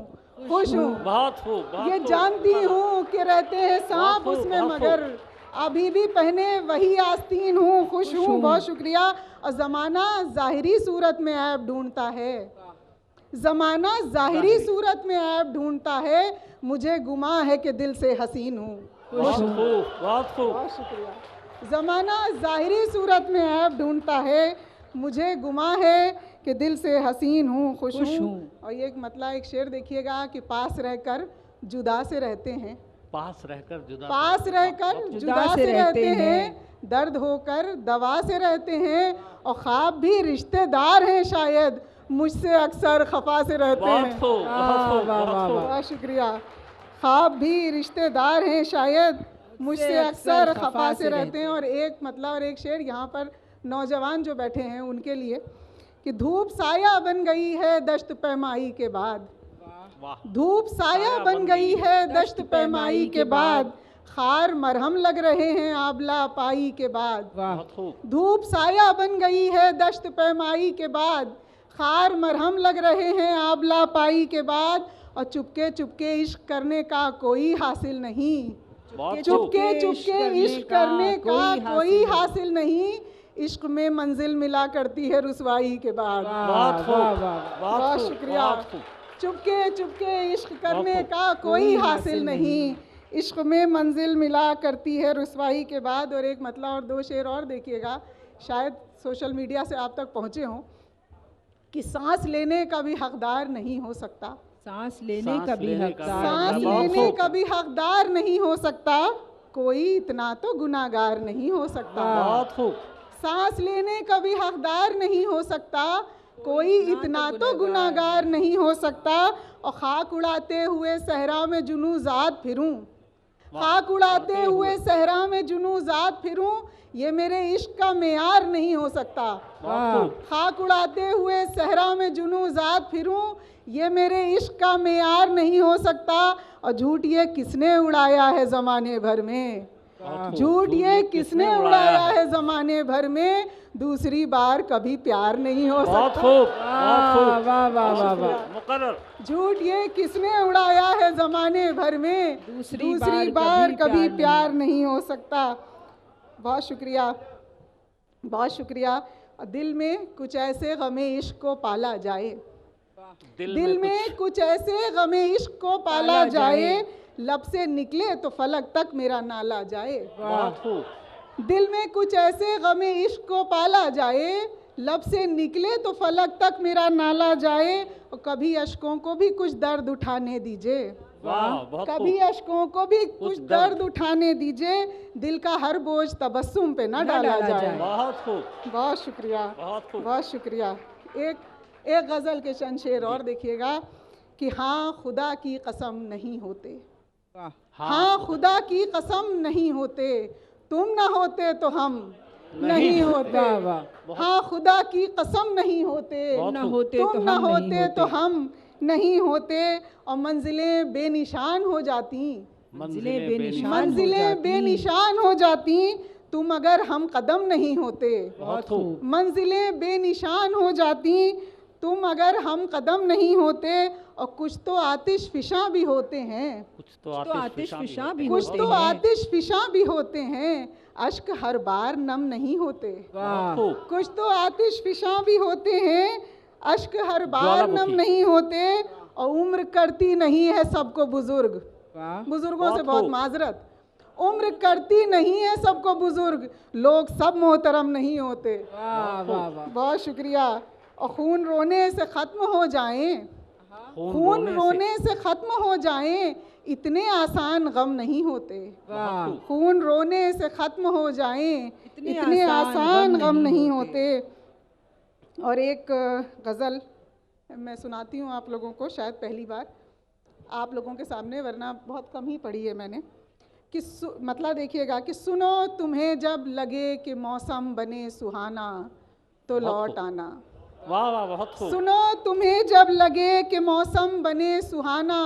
खुश हूँ। बहुत खूब। ये जानती हूँ कि रहते हैं सांप उसमें मगर, अभी भी पहने वही आस्तीन हूँ खुश हूँ। बहुत शुक्रिया। और ज़माना ज़ाहिरी सूरत में ऐब ढूंढता है, ज़माना ज़ाहिरी सूरत में ऐब ढूंढता है, मुझे गुमा है कि दिल से हसीन हूँ। बहुत खूब। बहुत शुक्रिया। ज़माना ज़ाहिरी सूरत में ऐब ढूंढता है, मुझे गुमा है कि दिल से हसीन हूँ, खुश हूँ। और ये एक मतलब एक शेर देखिएगा कि पास रहकर जुदा से रहते हैं, पास रहकर जुदा से रहते हैं, दर्द होकर दवा से रहते हैं, और ख्वाब भी रिश्तेदार हैं शायद, मुझसे अक्सर खफा से रहते हैं। बहुत शुक्रिया। ख्वाब भी रिश्तेदार हैं शायद, मुझसे अक्सर खफा से रहते हैं। और एक मतलब और एक शेर यहाँ पर नौजवान जो बैठे हैं उनके लिए कि धूप साया बन गई है दश्त पैमाई के बाद, धूप साया बन गई है दश्त पैमाई के बाद, खार मरहम लग रहे हैं आबला पाई के बाद। धूप साया बन गई है दश्त पैमाई के बाद, खार मरहम लग रहे हैं आबला पाई के बाद, और चुपके चुपके इश्क करने का कोई हासिल नहीं, चुपके चुपके इश्क करने का कोई हासिल नहीं, इश्क में मंजिल मिला करती है रुसवाई के बाद। बहुत शुक्रिया। चुपके चुपके इश्क करने का कोई हासिल नहीं, इश्क में मंजिल मिला करती है रुसवाई के बाद। और एक मतलब और दो शेर और देखिएगा, शायद सोशल मीडिया से आप तक पहुँचे हों, कि सांस लेने का भी हकदार नहीं हो सकता, सांस लेने का भी हकदार नहीं हो सकता, कोई इतना तो गुनाहगार नहीं हो सकता। सांस लेने का भी हकदार नहीं हो सकता, कोई इतना तो गुनाहगार नहीं हो सकता। और खाक उड़ाते हुए सहरा में जुनू ज़ाद फिरूं, खाक उड़ाते हुए सहरा में जुनू ज़ाद फिरूं, ये मेरे इश्क का मेयार नहीं हो सकता। खाक उड़ाते हुए सहरा में जुनू ज़ाद फिरूं, ये मेरे इश्क का मेयार नहीं हो सकता। और झूठ ये किसने उड़ाया है ज़माने भर में, झूठ ये किसने उड़ाया है ज़माने भर में, दूसरी बार कभी प्यार नहीं हो सकता। झूठ ये किसने उड़ाया है ज़माने भर में, दूसरी बार कभी प्यार नहीं हो सकता। बहुत शुक्रिया, बहुत शुक्रिया। दिल में कुछ ऐसे गमे इश्क को पाला जाए, दिल में कुछ ऐसे गमे इश्क को पाला जाए, लब से निकले तो फलक तक मेरा नाला जाए। दिल में कुछ ऐसे गमे इश्क को पाला जाए, लब से निकले तो फलक तक मेरा नाला जाए। और कभी अश्कों को भी कुछ दर्द उठाने दीजिए, कभी अश्कों को भी कुछ दर्द उठाने दीजिए, दिल का हर बोझ तबस्सुम पे ना डाला जाए। बहुत शुक्रिया, बहुत शुक्रिया। एक गज़ल के चंद शेर और देखिएगा कि हाँ खुदा की कसम नहीं होते, हाँ खुदा की कसम नहीं होते, तुम ना होते तो हम नहीं होते। हाँ खुदा की कसम नहीं होते, तुम ना होते तो हम नहीं होते। और मंजिलें बेनिशान हो जाती, मंजिलें बेनिशान हो जाती, तुम अगर हम कदम नहीं होते। मंजिलें बेनिशान हो जाती, तुम अगर हम कदम नहीं होते। और कुछ तो आतिश फिशा भी होते हैं, कुछ तो आतिश फिशा भी होते हैं, अश्क हर बार नम नहीं होते। कुछ तो आतिश फिशा भी होते हैं, अश्क हर बार नम नहीं होते। और उम्र करती नहीं है सबको बुजुर्ग, बुजुर्गों से बहुत माजरत, उम्र करती नहीं है सबको बुजुर्ग, लोग सब मोहतरम नहीं होते। बहुत शुक्रिया। और खून रोने से ख़त्म हो जाएं, खून रोने से ख़त्म हो जाएं, इतने आसान गम नहीं होते। खून रोने से ख़त्म हो जाएं, इतने आसान गम नहीं होते। और एक गज़ल मैं सुनाती हूँ आप लोगों को, शायद पहली बार आप लोगों के सामने, वरना बहुत कम ही पढ़ी है मैंने। कि मतलब देखिएगा कि सुनो तुम्हें जब लगे कि मौसम बने सुहाना तो लौट आना। वाह वाह, बहुत खूब। सुनो तुम्हें जब लगे कि मौसम बने सुहाना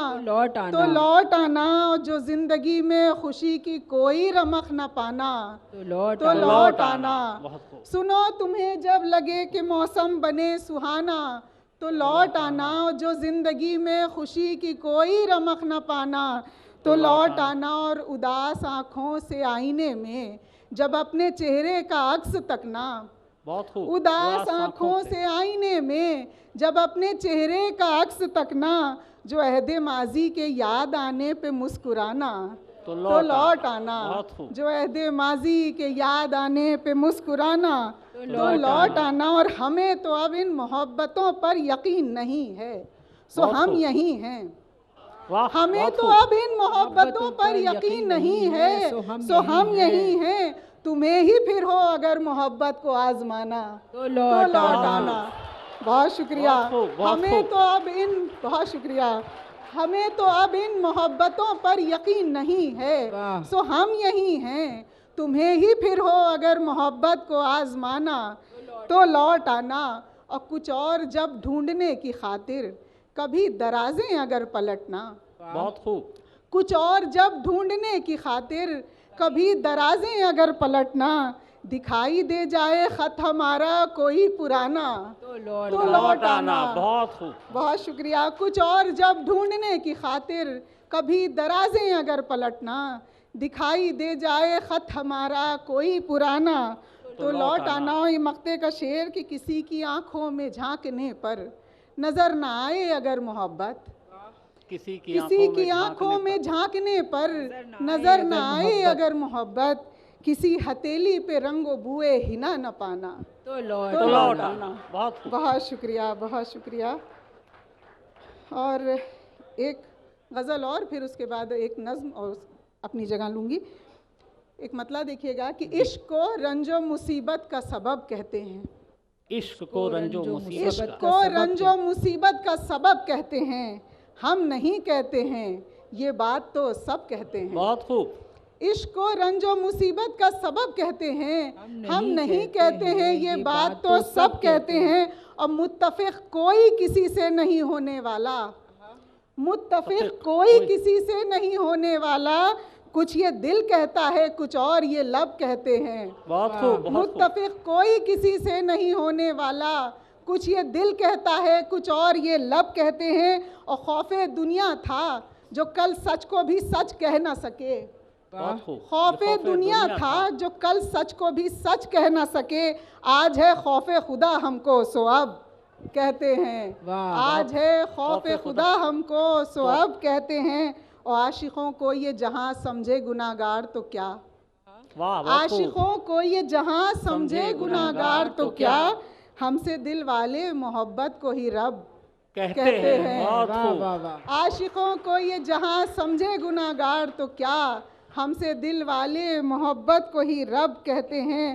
तो लौट आना, जो जिंदगी में खुशी की कोई रमक न पाना तो लौट आना। सुनो तुम्हें जब लगे कि मौसम बने सुहाना तो लौट आना, जो जिंदगी में खुशी की कोई रमक न पाना तो लौट आना। और उदास आँखों से आईने में जब अपने चेहरे का अक्स तकना, उदास आँखों से आईने में जब अपने चेहरे का अक्स तकना, जो अहदे माजी के याद आने पे मुस्कुराना तो लौट आना। जो अहदे माजी के याद आने पे मुस्कुराना तो लौट आना। और हमें तो अब इन मोहब्बतों पर यकीन नहीं है, सो हम यही हैं। हमें तो अब इन मोहब्बतों पर यकीन नहीं है, सो हम यही हैं। तुम्हें ही फिर हो अगर मोहब्बत को आजमाना तो लौट आना। बहुत शुक्रिया। हमें तो अब इन बहुत शुक्रिया। हमें तो अब इन मोहब्बतों पर यकीन नहीं है, सो हम यही हैं। तुम्हें ही फिर हो अगर मोहब्बत को आजमाना तो लौट आना। और कुछ और जब ढूंढने की खातिर कभी दराजें अगर पलटना। बहुत खूब। कुछ और जब ढूंढने की खातिर कभी दराजें अगर पलटना, दिखाई दे जाए खत हमारा कोई पुराना तो लौट आना। बहुत खूब। बहुत शुक्रिया। कुछ और जब ढूंढने की खातिर कभी दराजें अगर पलटना, दिखाई दे जाए खत हमारा कोई पुराना तो लौट आना। ये मक्ते का शेर कि किसी की आंखों में झांकने पर नजर ना आए अगर मोहब्बत, किसी की आंखों में झांकने पर नजर ना आए अगर मोहब्बत, किसी हथेली पे रंगो बुए हिना न पाना तो लौट आना। बहुत शुक्रिया, बहुत शुक्रिया। और एक गज़ल और फिर उसके बाद एक नज़्म और अपनी जगह लूँगी। एक मतला देखिएगा कि इश्क को रंजो मुसीबत का सबब कहते हैं। इश्क को रंजो मुसीबत का सबब कहते हैं। हम नहीं कहते हैं, ये बात तो सब कहते हैं। बहुत खूब। इश्क को रंजो मुसीबत का सबब कहते हैं। हम नहीं कहते हैं, ये बात तो सब कहते हैं। और मुत्तफिक कोई किसी से नहीं होने वाला, मुत्तफिक कोई किसी से नहीं होने वाला। कुछ ये दिल कहता है, कुछ और ये लब कहते हैं। बहुत खूब। मुत्तफिक कोई किसी से नहीं होने वाला, कुछ ये दिल कहता है, कुछ और ये लब कहते हैं। और खौफे दुनिया था जो कल सच को भी सच कह ना सके। खौफे दुनिया था जो कल सच को भी सच कह ना सके। आज है खौफे खुदा हमको सो अब कहते हैं। आज है खौफे खुदा हमको सो अब कहते हैं। और आशिकों को ये जहां समझे गुनाहगार तो क्या, आशिकों को ये जहां समझे गुनाहगार तो क्या, हमसे दिल वाले मोहब्बत को ही रब कहते हैं। आशिकों को ये जहां समझे गुनाहगार तो क्या, हमसे दिल वाले मोहब्बत को ही रब कहते हैं।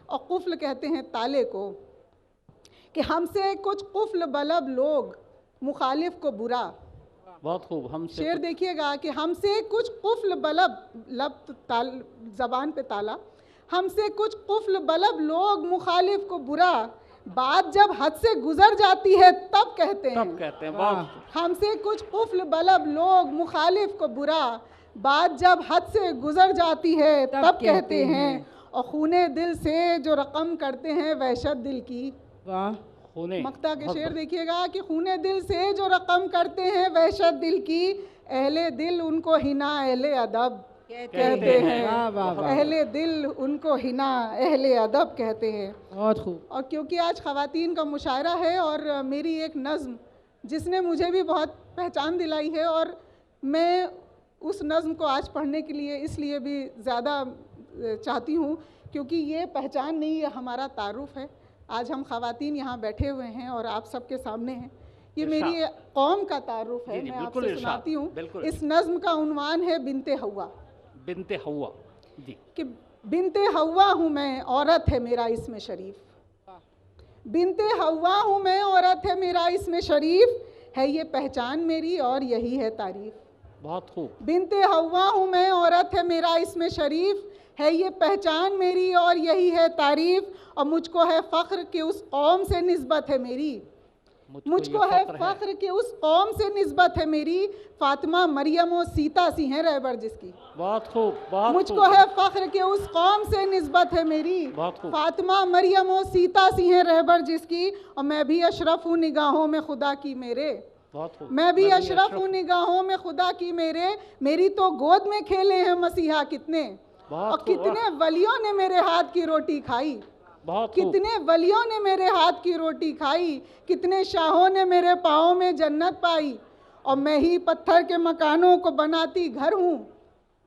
और कुफ्ल कहते हैं ताले को कि हमसे कुछ कुफ्ल बलब लोग मुखालिफ को बुरा। बहुत खूब। हमसे शेर देखिएगा कि हमसे कुछ कुफ्ल बलब, लब जबान पे ताला, हमसे कुछ कुफ्ल बलब लोग मुखालिफ को बुरा, बात जब हद से गुजर जाती है तब कहते हैं। हमसे कुछ कुफ्ल बलब लोग मुखालिफ को बुरा, बात जब हद से गुजर जाती है तब कहते हैं। और खूने दिल से जो रकम करते हैं वहशत दिल की। मक्ता के शेर देखिएगा कि खूने दिल से जो रकम करते हैं वहशत दिल की, अहले दिल उनको हिना अहले अदब कहते हैं। अहले दिल उनको हिना अहले अदब कहते हैं। बहुत खूब। और क्योंकि आज ख़वातीन का मुशायरा है और मेरी एक नज़्म जिसने मुझे भी बहुत पहचान दिलाई है, और मैं उस नज़्म को आज पढ़ने के लिए इसलिए भी ज़्यादा चाहती हूँ क्योंकि ये पहचान नहीं, ये हमारा तारुफ है। आज हम ख़वातीन यहाँ बैठे हुए हैं और आप सबके सामने हैं, ये मेरी कौम का तारुफ है। मैं आपसे सुनाती हूँ। इस नज़्म का उन्वान है बिनते हवा। बिनते हवा जी। कि बिनते हवा हूँ मैं, औरत है मेरा इसमें शरीफ। बिनते हवा हूँ मैं, औरत है मेरा इसमें शरीफ, है ये पहचान मेरी और यही है तारीफ। बहुत खूब। बिनते हवा हूँ मैं, औरत है मेरा इसमें शरीफ, है ये पहचान मेरी और यही है तारीफ। और मुझको है फ़ख्र कि उस कौम से निस्बत है मेरी, मुझको है फ़ख्र कि उस कौम से निस्बत है मेरी, फातिमा मरियम और सीता सी हैं रहबर जिसकी। बहुत खूब। मुझको है फ़ख्र कि उस कौम से निस्बत है मेरी, फातिमा मरियम और सीता सी हैं रहबर जिसकी। और मैं भी अशरफ हूँ निगाहों में खुदा की मेरे, मैं भी अशरफ हूँ निगाहों में खुदा की मेरे। मेरी तो गोद में खेले हैं मसीहा कितने, और कितने वलियों ने मेरे हाथ की रोटी खाई, कितने वलियों ने मेरे हाथ की रोटी खाई, कितने शाहों ने मेरे पाँव में जन्नत पाई। और मैं ही पत्थर के मकानों को बनाती घर हूँ,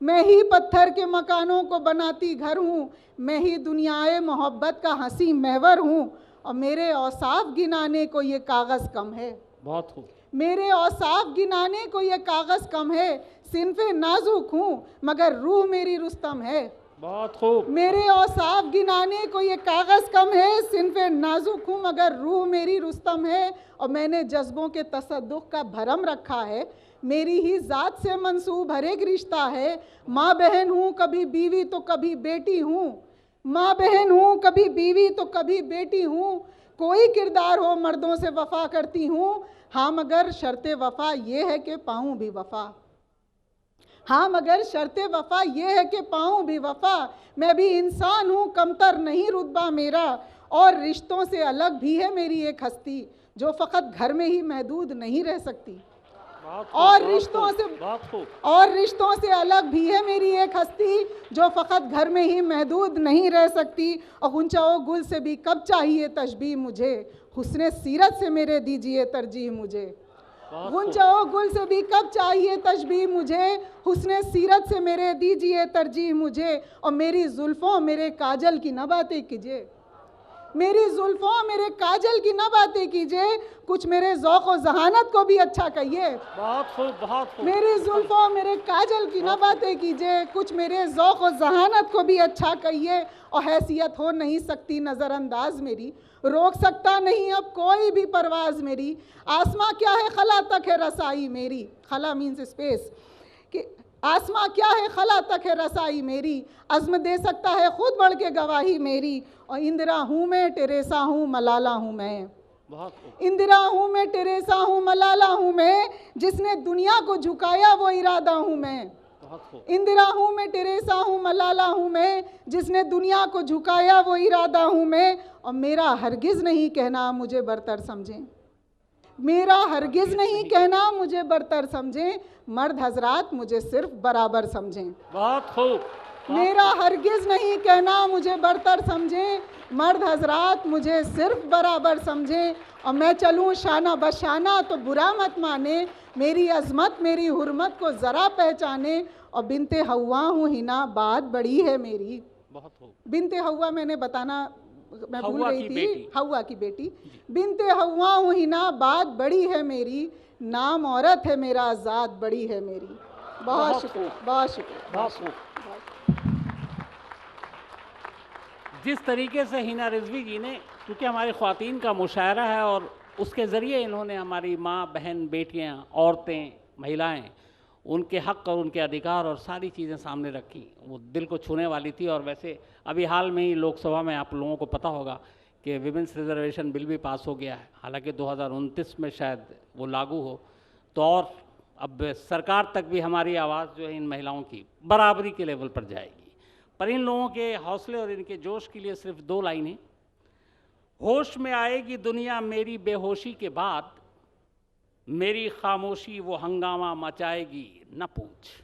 मैं ही पत्थर के मकानों को बनाती घर हूँ, मैं ही दुनियाए मोहब्बत का हंसी महवर हूँ, और मेरे औसाफ गिनाने को ये कागज़ कम है। बहुत खूब। मेरे औसाफ गिनाने को ये कागज़ कम है, सिन्फ़े नाजुक हूँ मगर रूह मेरी रुस्तम है। बहुत खूब। मेरे औसाफ गिनाने को ये कागज़ कम है, सिन्फ़े नाजुक हूँ मगर रूह मेरी रुस्तम है, और मैंने जज्बों के तसद्दुक़ का भरम रखा है, मेरी ही ज़ात से मंसूब हर एक रिश्ता है। माँ बहन हूँ कभी बीवी तो कभी बेटी हूँ, माँ बहन हूँ कभी बीवी तो कभी बेटी हूँ, कोई किरदार हो मर्दों से वफ़ा करती हूँ, हाँ मगर शर्ते वफ़ा ये है कि पाऊँ भी वफ़ा, हाँ मगर शर्ते वफ़ा ये है कि पाऊँ भी वफ़ा। मैं भी इंसान हूँ, कमतर नहीं रुतबा मेरा, और रिश्तों से अलग भी है मेरी एक हस्ती, जो फ़कत घर में ही महदूद नहीं रह सकती। और रिश्तों से अलग भी है मेरी एक हस्ती, जो फ़कत घर में ही महदूद नहीं रह सकती। और गुंचा ओ गुल से भी कब चाहिए तशबीह मुझे, हुस्ने सीरत से मेरे दीजिए तरजीह मुझे। गुंजा ओ गुल से भी कब चाहिए तशबीह मुझे, हुस्ने सीरत से मेरे दीजिए तरजीह मुझे। और मेरी जुल्फ़ों मेरे काजल की न बातें कीजिए, मेरी जुल्फ़ों मेरे काजल की न बातें कीजिए, कुछ मेरे ज़ौक़ व ज़हानत को भी अच्छा कहिए। बहुत खूब, बहुत खूब। मेरी जुल्फ़ों मेरे काजल की न बातें कीजिए, कुछ मेरे ज़ौक़ व ज़हानत को भी अच्छा कहिए। और हैसियत हो नहीं सकती नज़रअंदाज मेरी, रोक सकता नहीं अब कोई भी परवाज़ मेरी। आसमां क्या है खला तक है रसाई मेरी, खला मीन्स स्पेस, कि आसमां क्या है खला तक है रसाई मेरी, अज़्म दे सकता है खुद बढ़ के गवाही मेरी। और इंदिरा हूँ मैं टेरेसा हूँ मलाला हूँ मैं, इंदिरा हूँ मैं टेरेसा हूँ मलाला हूँ मैं, जिसने दुनिया को झुकाया वो इरादा हूँ मैं। इंदिरा हूँ मैं टेरेसा हूँ मलाला हूँ मैं, जिसने दुनिया को झुकाया वो इरादा हूँ मैं। और मेरा हरगिज़ नहीं कहना मुझे बरतर समझें, मेरा हरगिज़ नहीं कहना मुझे बरतर समझें, मर्द हजरात मुझे सिर्फ बराबर समझें। बहुत खूब। मेरा हरगिज़ नहीं कहना मुझे बरतर समझें, मर्द हजरात मुझे सिर्फ बराबर समझें। और मैं चलूँ शाना बशाना तो बुरा मत माने, मेरी अज़मत मेरी हुर्मत को ज़रा पहचाने। और बिनते हव्वा हूँ हिना बात बड़ी है मेरी। बहुत खूब। बिनते हव्वा मैंने बताना मैं भूल गई थी, हव्वा की बेटी। बिनते हव्वा हूँ हिना बात बड़ी है मेरी, नाम औरत है मेरा ज़ात बड़ी है मेरी। बहुत शुक्रिया, बहुत शुक्रिया। जिस तरीके से हिना रिजवी जी ने, क्योंकि हमारी ख़वातीन का मुशायरा है और उसके ज़रिए इन्होंने हमारी माँ बहन बेटियाँ औरतें महिलाएं उनके हक़ और उनके अधिकार और सारी चीज़ें सामने रखी, वो दिल को छूने वाली थी। और वैसे अभी हाल में ही लोकसभा में आप लोगों को पता होगा कि विमेंस रिजर्वेशन बिल भी पास हो गया है, हालांकि 2029 में शायद वो लागू हो, तो और अब सरकार तक भी हमारी आवाज़ जो है इन महिलाओं की बराबरी के लेवल पर जाएगी। पर इन लोगों के हौसले और इनके जोश के लिए सिर्फ 2 लाइनें। होश में आएगी दुनिया मेरी बेहोशी के बाद, मेरी खामोशी वो हंगामा मचाएगी न पूछ।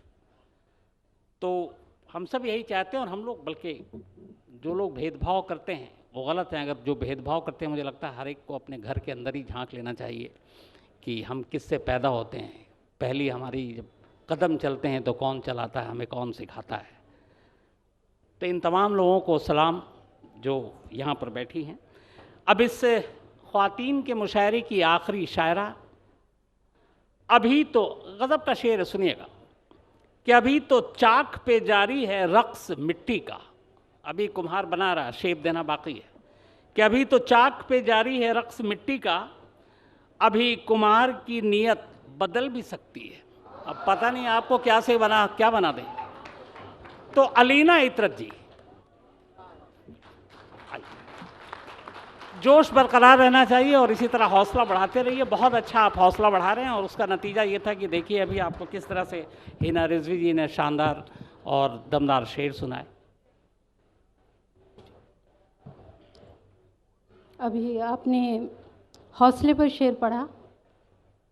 तो हम सब यही चाहते हैं, और हम लोग बल्कि जो लोग भेदभाव करते हैं वो गलत हैं। अगर जो भेदभाव करते हैं, मुझे लगता है हर एक को अपने घर के अंदर ही झांक लेना चाहिए कि हम किससे पैदा होते हैं। पहली हमारी जब कदम चलते हैं तो कौन चलाता है, हमें कौन सिखाता है। तो इन तमाम लोगों को सलाम जो यहाँ पर बैठी हैं। अब इस ख़वातीन के मुशायरे की आखिरी शायरा, अभी तो गज़ब का शेर सुनिएगा कि अभी तो चाक पे जारी है रक़्स मिट्टी का, अभी कुम्हार बना रहा, शेप देना बाकी है, कि अभी तो चाक पे जारी है रक़्स मिट्टी का, अभी कुम्हार की नीयत बदल भी सकती है। अब पता नहीं आपको क्या बना दें। तो अलीना इतरत जी, जोश बरकरार रहना चाहिए और इसी तरह हौसला बढ़ाते रहिए। बहुत अच्छा आप हौसला बढ़ा रहे हैं, और उसका नतीजा ये था कि देखिए अभी आपको किस तरह से हिना रिजवी जी ने शानदार और दमदार शेर सुनाए। अभी आपने हौसले पर शेर पढ़ा,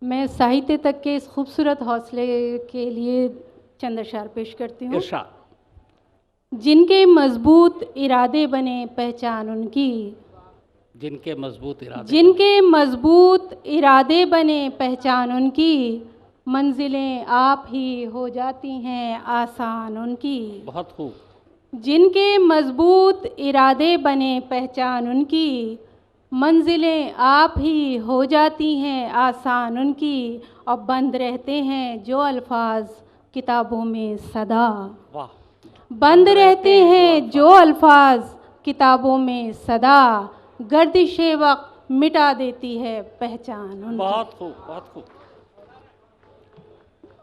मैं साहित्य तक के इस खूबसूरत हौसले के लिए चंद अशआर पेश करती हूँ। जिनके मजबूत इरादे बने पहचान उनकी, जिनके मजबूत इरादे बने पहचान उनकी, मंजिलें आप ही हो जाती हैं आसान उनकी। बहुत खूब। जिनके मजबूत इरादे बने पहचान उनकी, मंजिलें आप ही हो जाती हैं आसान उनकी। और बंद रहते हैं जो अल्फाज किताबों में सदा, वाह। बंद रहते हैं जो अल्फाज किताबों में सदा, गर्दिशे वक्त मिटा देती है पहचान उनकी। बहुत खूब, बहुत खूब।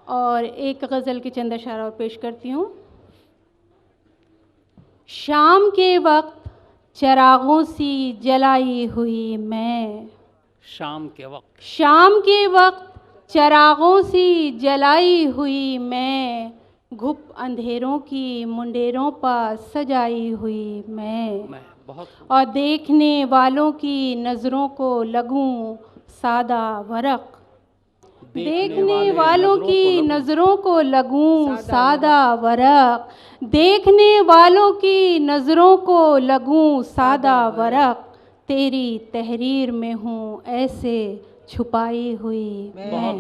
और एक गज़ल की चंद अशारा और पेश करती हूँ। शाम के वक्त चिरागों सी जलाई हुई मैं, शाम के वक्त, शाम के वक्त चिरागों सी जलाई हुई मैं, घुप अंधेरों की मुंडेरों पर सजाई हुई मैं बहुत। और देखने वालों की नज़रों को लगूं सादा वरक, देखने वालों की नज़रों को लगूं सादा वरक, देखने वालों की नज़रों को लगूं सादा वरक, तेरी तहरीर में हूँ ऐसे छुपाई हुई मैं,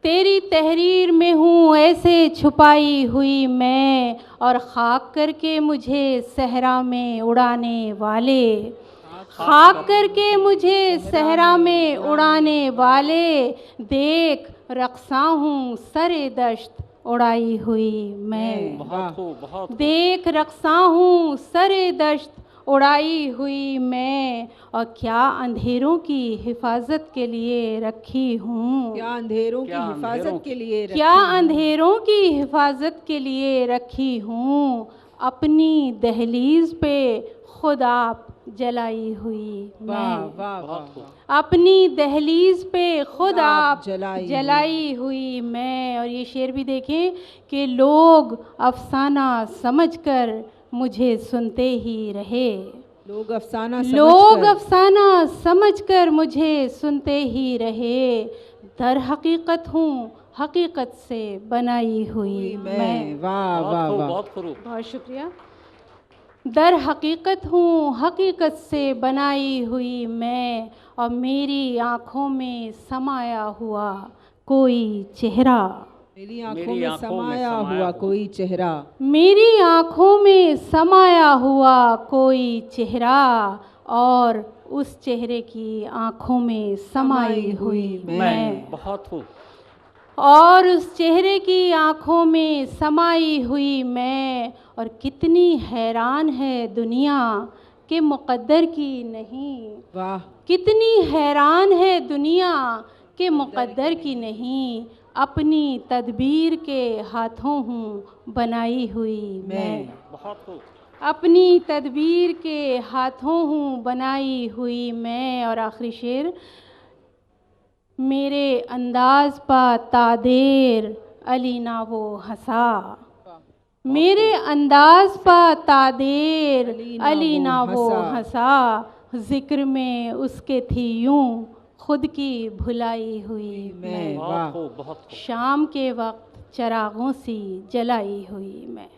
तेरी तहरीर में हूँ ऐसे छुपाई हुई मैं। और खाक करके मुझे सहरा में उड़ाने वाले, खाक करके मुझे सहरा में उड़ाने वाले, देख रक़्सा हूँ सरे दश्त उड़ाई हुई मैं, बहुत। देख रक़्सा हूँ सरे दश्त उड़ाई हुई मैं। और क्या अंधेरों की हिफाजत के लिए रखी हूँ, क्या अंधेरों की हिफाजत के लिए, क्या अंधेरों की हिफाजत के लिए रखी हूँ, अपनी दहलीज पे खुद आप जलाई हुई मैं, अपनी दहलीज पे खुद आप जलाई हुई मैं। और ये शेर भी देखें कि लोग अफसाना समझकर मुझे सुनते ही रहे, लोग अफसाना समझकर मुझे सुनते ही रहे, दर हकीकत हूँ हकीकत से बनाई हुई मैं। वाह वाह वाह, बहुत शुक्रिया। दर हकीकत हूँ हकीकत से बनाई हुई मैं, और मेरी आँखों में समाया हुआ कोई चेहरा, मेरी आँखों में समाया हुआ कोई चेहरा, मेरी आँखों में समाया हुआ कोई चेहरा, और उस चेहरे की आँखों में समाई हुई मैं। बहुत खूब। और उस चेहरे की आँखों में समाई हुई मैं। और कितनी हैरान है दुनिया के मुक़द्दर की नहीं, वाह, कितनी हैरान है दुनिया के मुक़द्दर की नहीं, अपनी तदबीर के हाथों हूँ बनाई हुई मैं, बहुत खूब। अपनी तदबीर के हाथों हूँ बनाई हुई मैं। और आखिरी शेर, मेरे अंदाज पा तादेर अली ना वो हंसा, मेरे अंदाज पा तादेर अली ना वो हंसा, जिक्र में उसके थी यूं खुद की भुलाई हुई मैं, बहुत। शाम के वक्त चिरागों सी जलाई हुई मैं।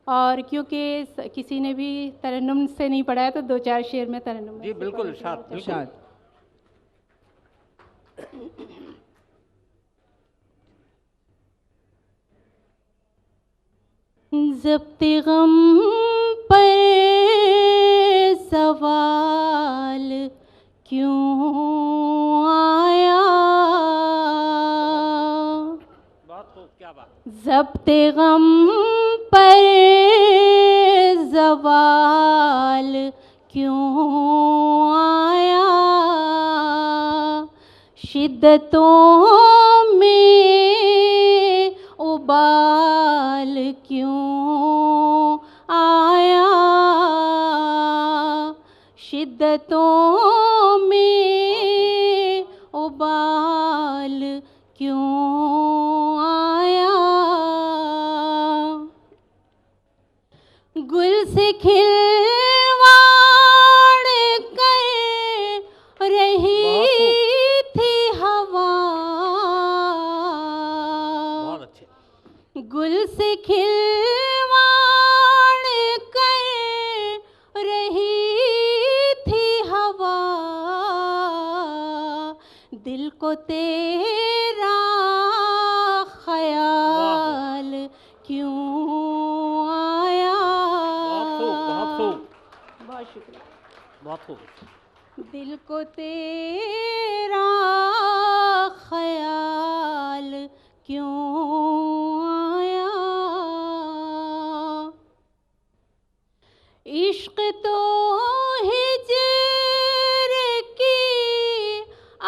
और क्योंकि किसी ने भी तरन्नुम से नहीं पढ़ा है तो 2-4 शेर में तरन्नुम। जी बिल्कुल, इरशाद। ज़ब्ते गम पर सवाल क्यों आया, क्या बात। ज़ब्ते गम पर सवाल क्यों आया, शिद्दतों में उबाल क्यों आया, शिद्दतों में उबाल क्यों आया, गुल से खिलवाड़ कर रही थी हवा, गुल से खिलवाड़ कर रही थी हवा, दिल को तेरा ख्याल क्यों आया। बहुत खूब, बहुत शुक्रिया। बहुत खूब। दिल को तेरा ख्याल क्यों आया। इश्क तो हिजर की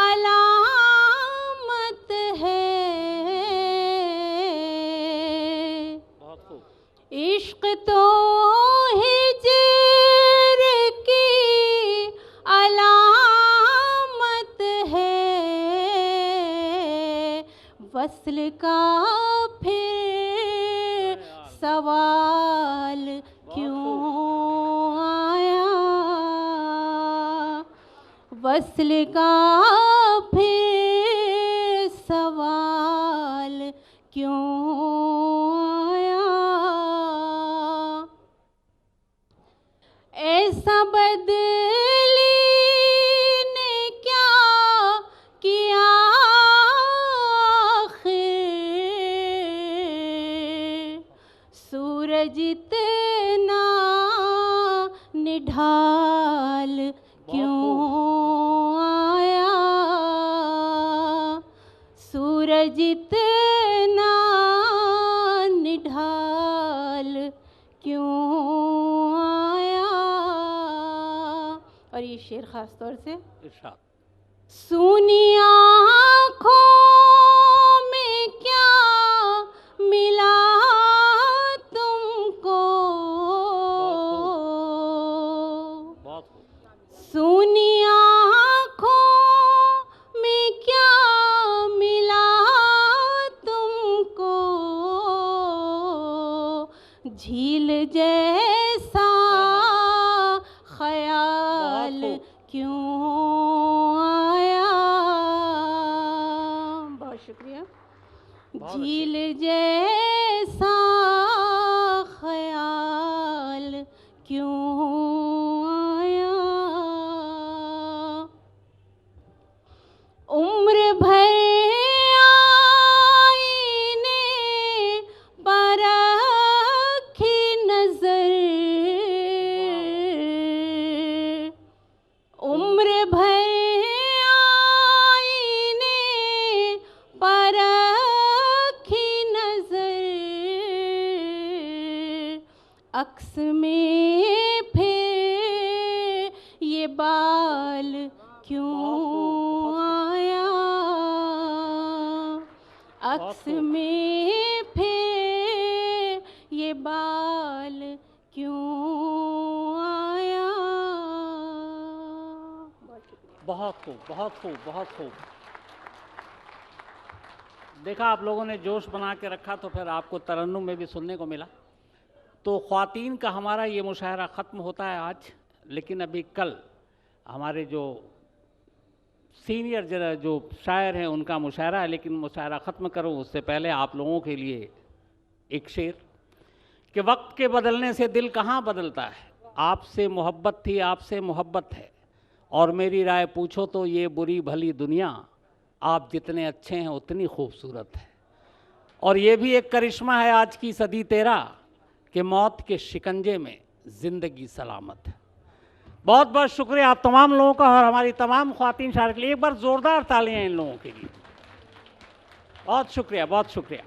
अलामत है। बहुत खूब। इश्क तो हिजर की अलामत है। वस्ल का फिर सवाल क्यों आया। वस्ल का फिर सवाल क्यों आया। ऐसा बदली ने क्या किया आखिर। सूरज इतना निढाल क्यों आया। सूरज इतना निढाल क्यों आया। और ये शेर खास तौर से इरशाद। सुनी आँखों में क्या मिला तुमको। बहुत खूब। सुनी आँखों में क्या मिला तुमको। झील जैसा ख्याल क्यों आया। बहुत शुक्रिया। झील जैसा ख्याल क्यों आया। उम्र भर आईने पर रखी नजर। उम्र भर आईने पर रखी नजर। अक्स में फिर ये बाल क्यों आया। अक्स में फिर ये बाल क्यों आया। बहुत खूब, बहुत खूब, बहुत खूब। देखा, आप लोगों ने जोश बना के रखा तो फिर आपको तरन्नुम में भी सुनने को मिला। तो ख्वातीन का हमारा ये मुशायरा ख़त्म होता है आज, लेकिन अभी कल हमारे जो सीनियर जो शायर हैं उनका मुशायरा है। लेकिन मुशायरा ख़त्म करूं उससे पहले आप लोगों के लिए एक शेर कि वक्त के बदलने से दिल कहाँ बदलता है। आपसे मोहब्बत थी, आपसे मोहब्बत है, और मेरी राय पूछो तो ये बुरी भली दुनिया आप जितने अच्छे हैं उतनी खूबसूरत है। और ये भी एक करिश्मा है आज की सदी तेरा कि मौत के शिकंजे में ज़िंदगी सलामत है। बहुत बहुत शुक्रिया आप तमाम लोगों का और हमारी तमाम ख्वातीन शायर के लिए। एक बार ज़ोरदार तालियां इन लोगों के लिए। बहुत शुक्रिया, बहुत शुक्रिया।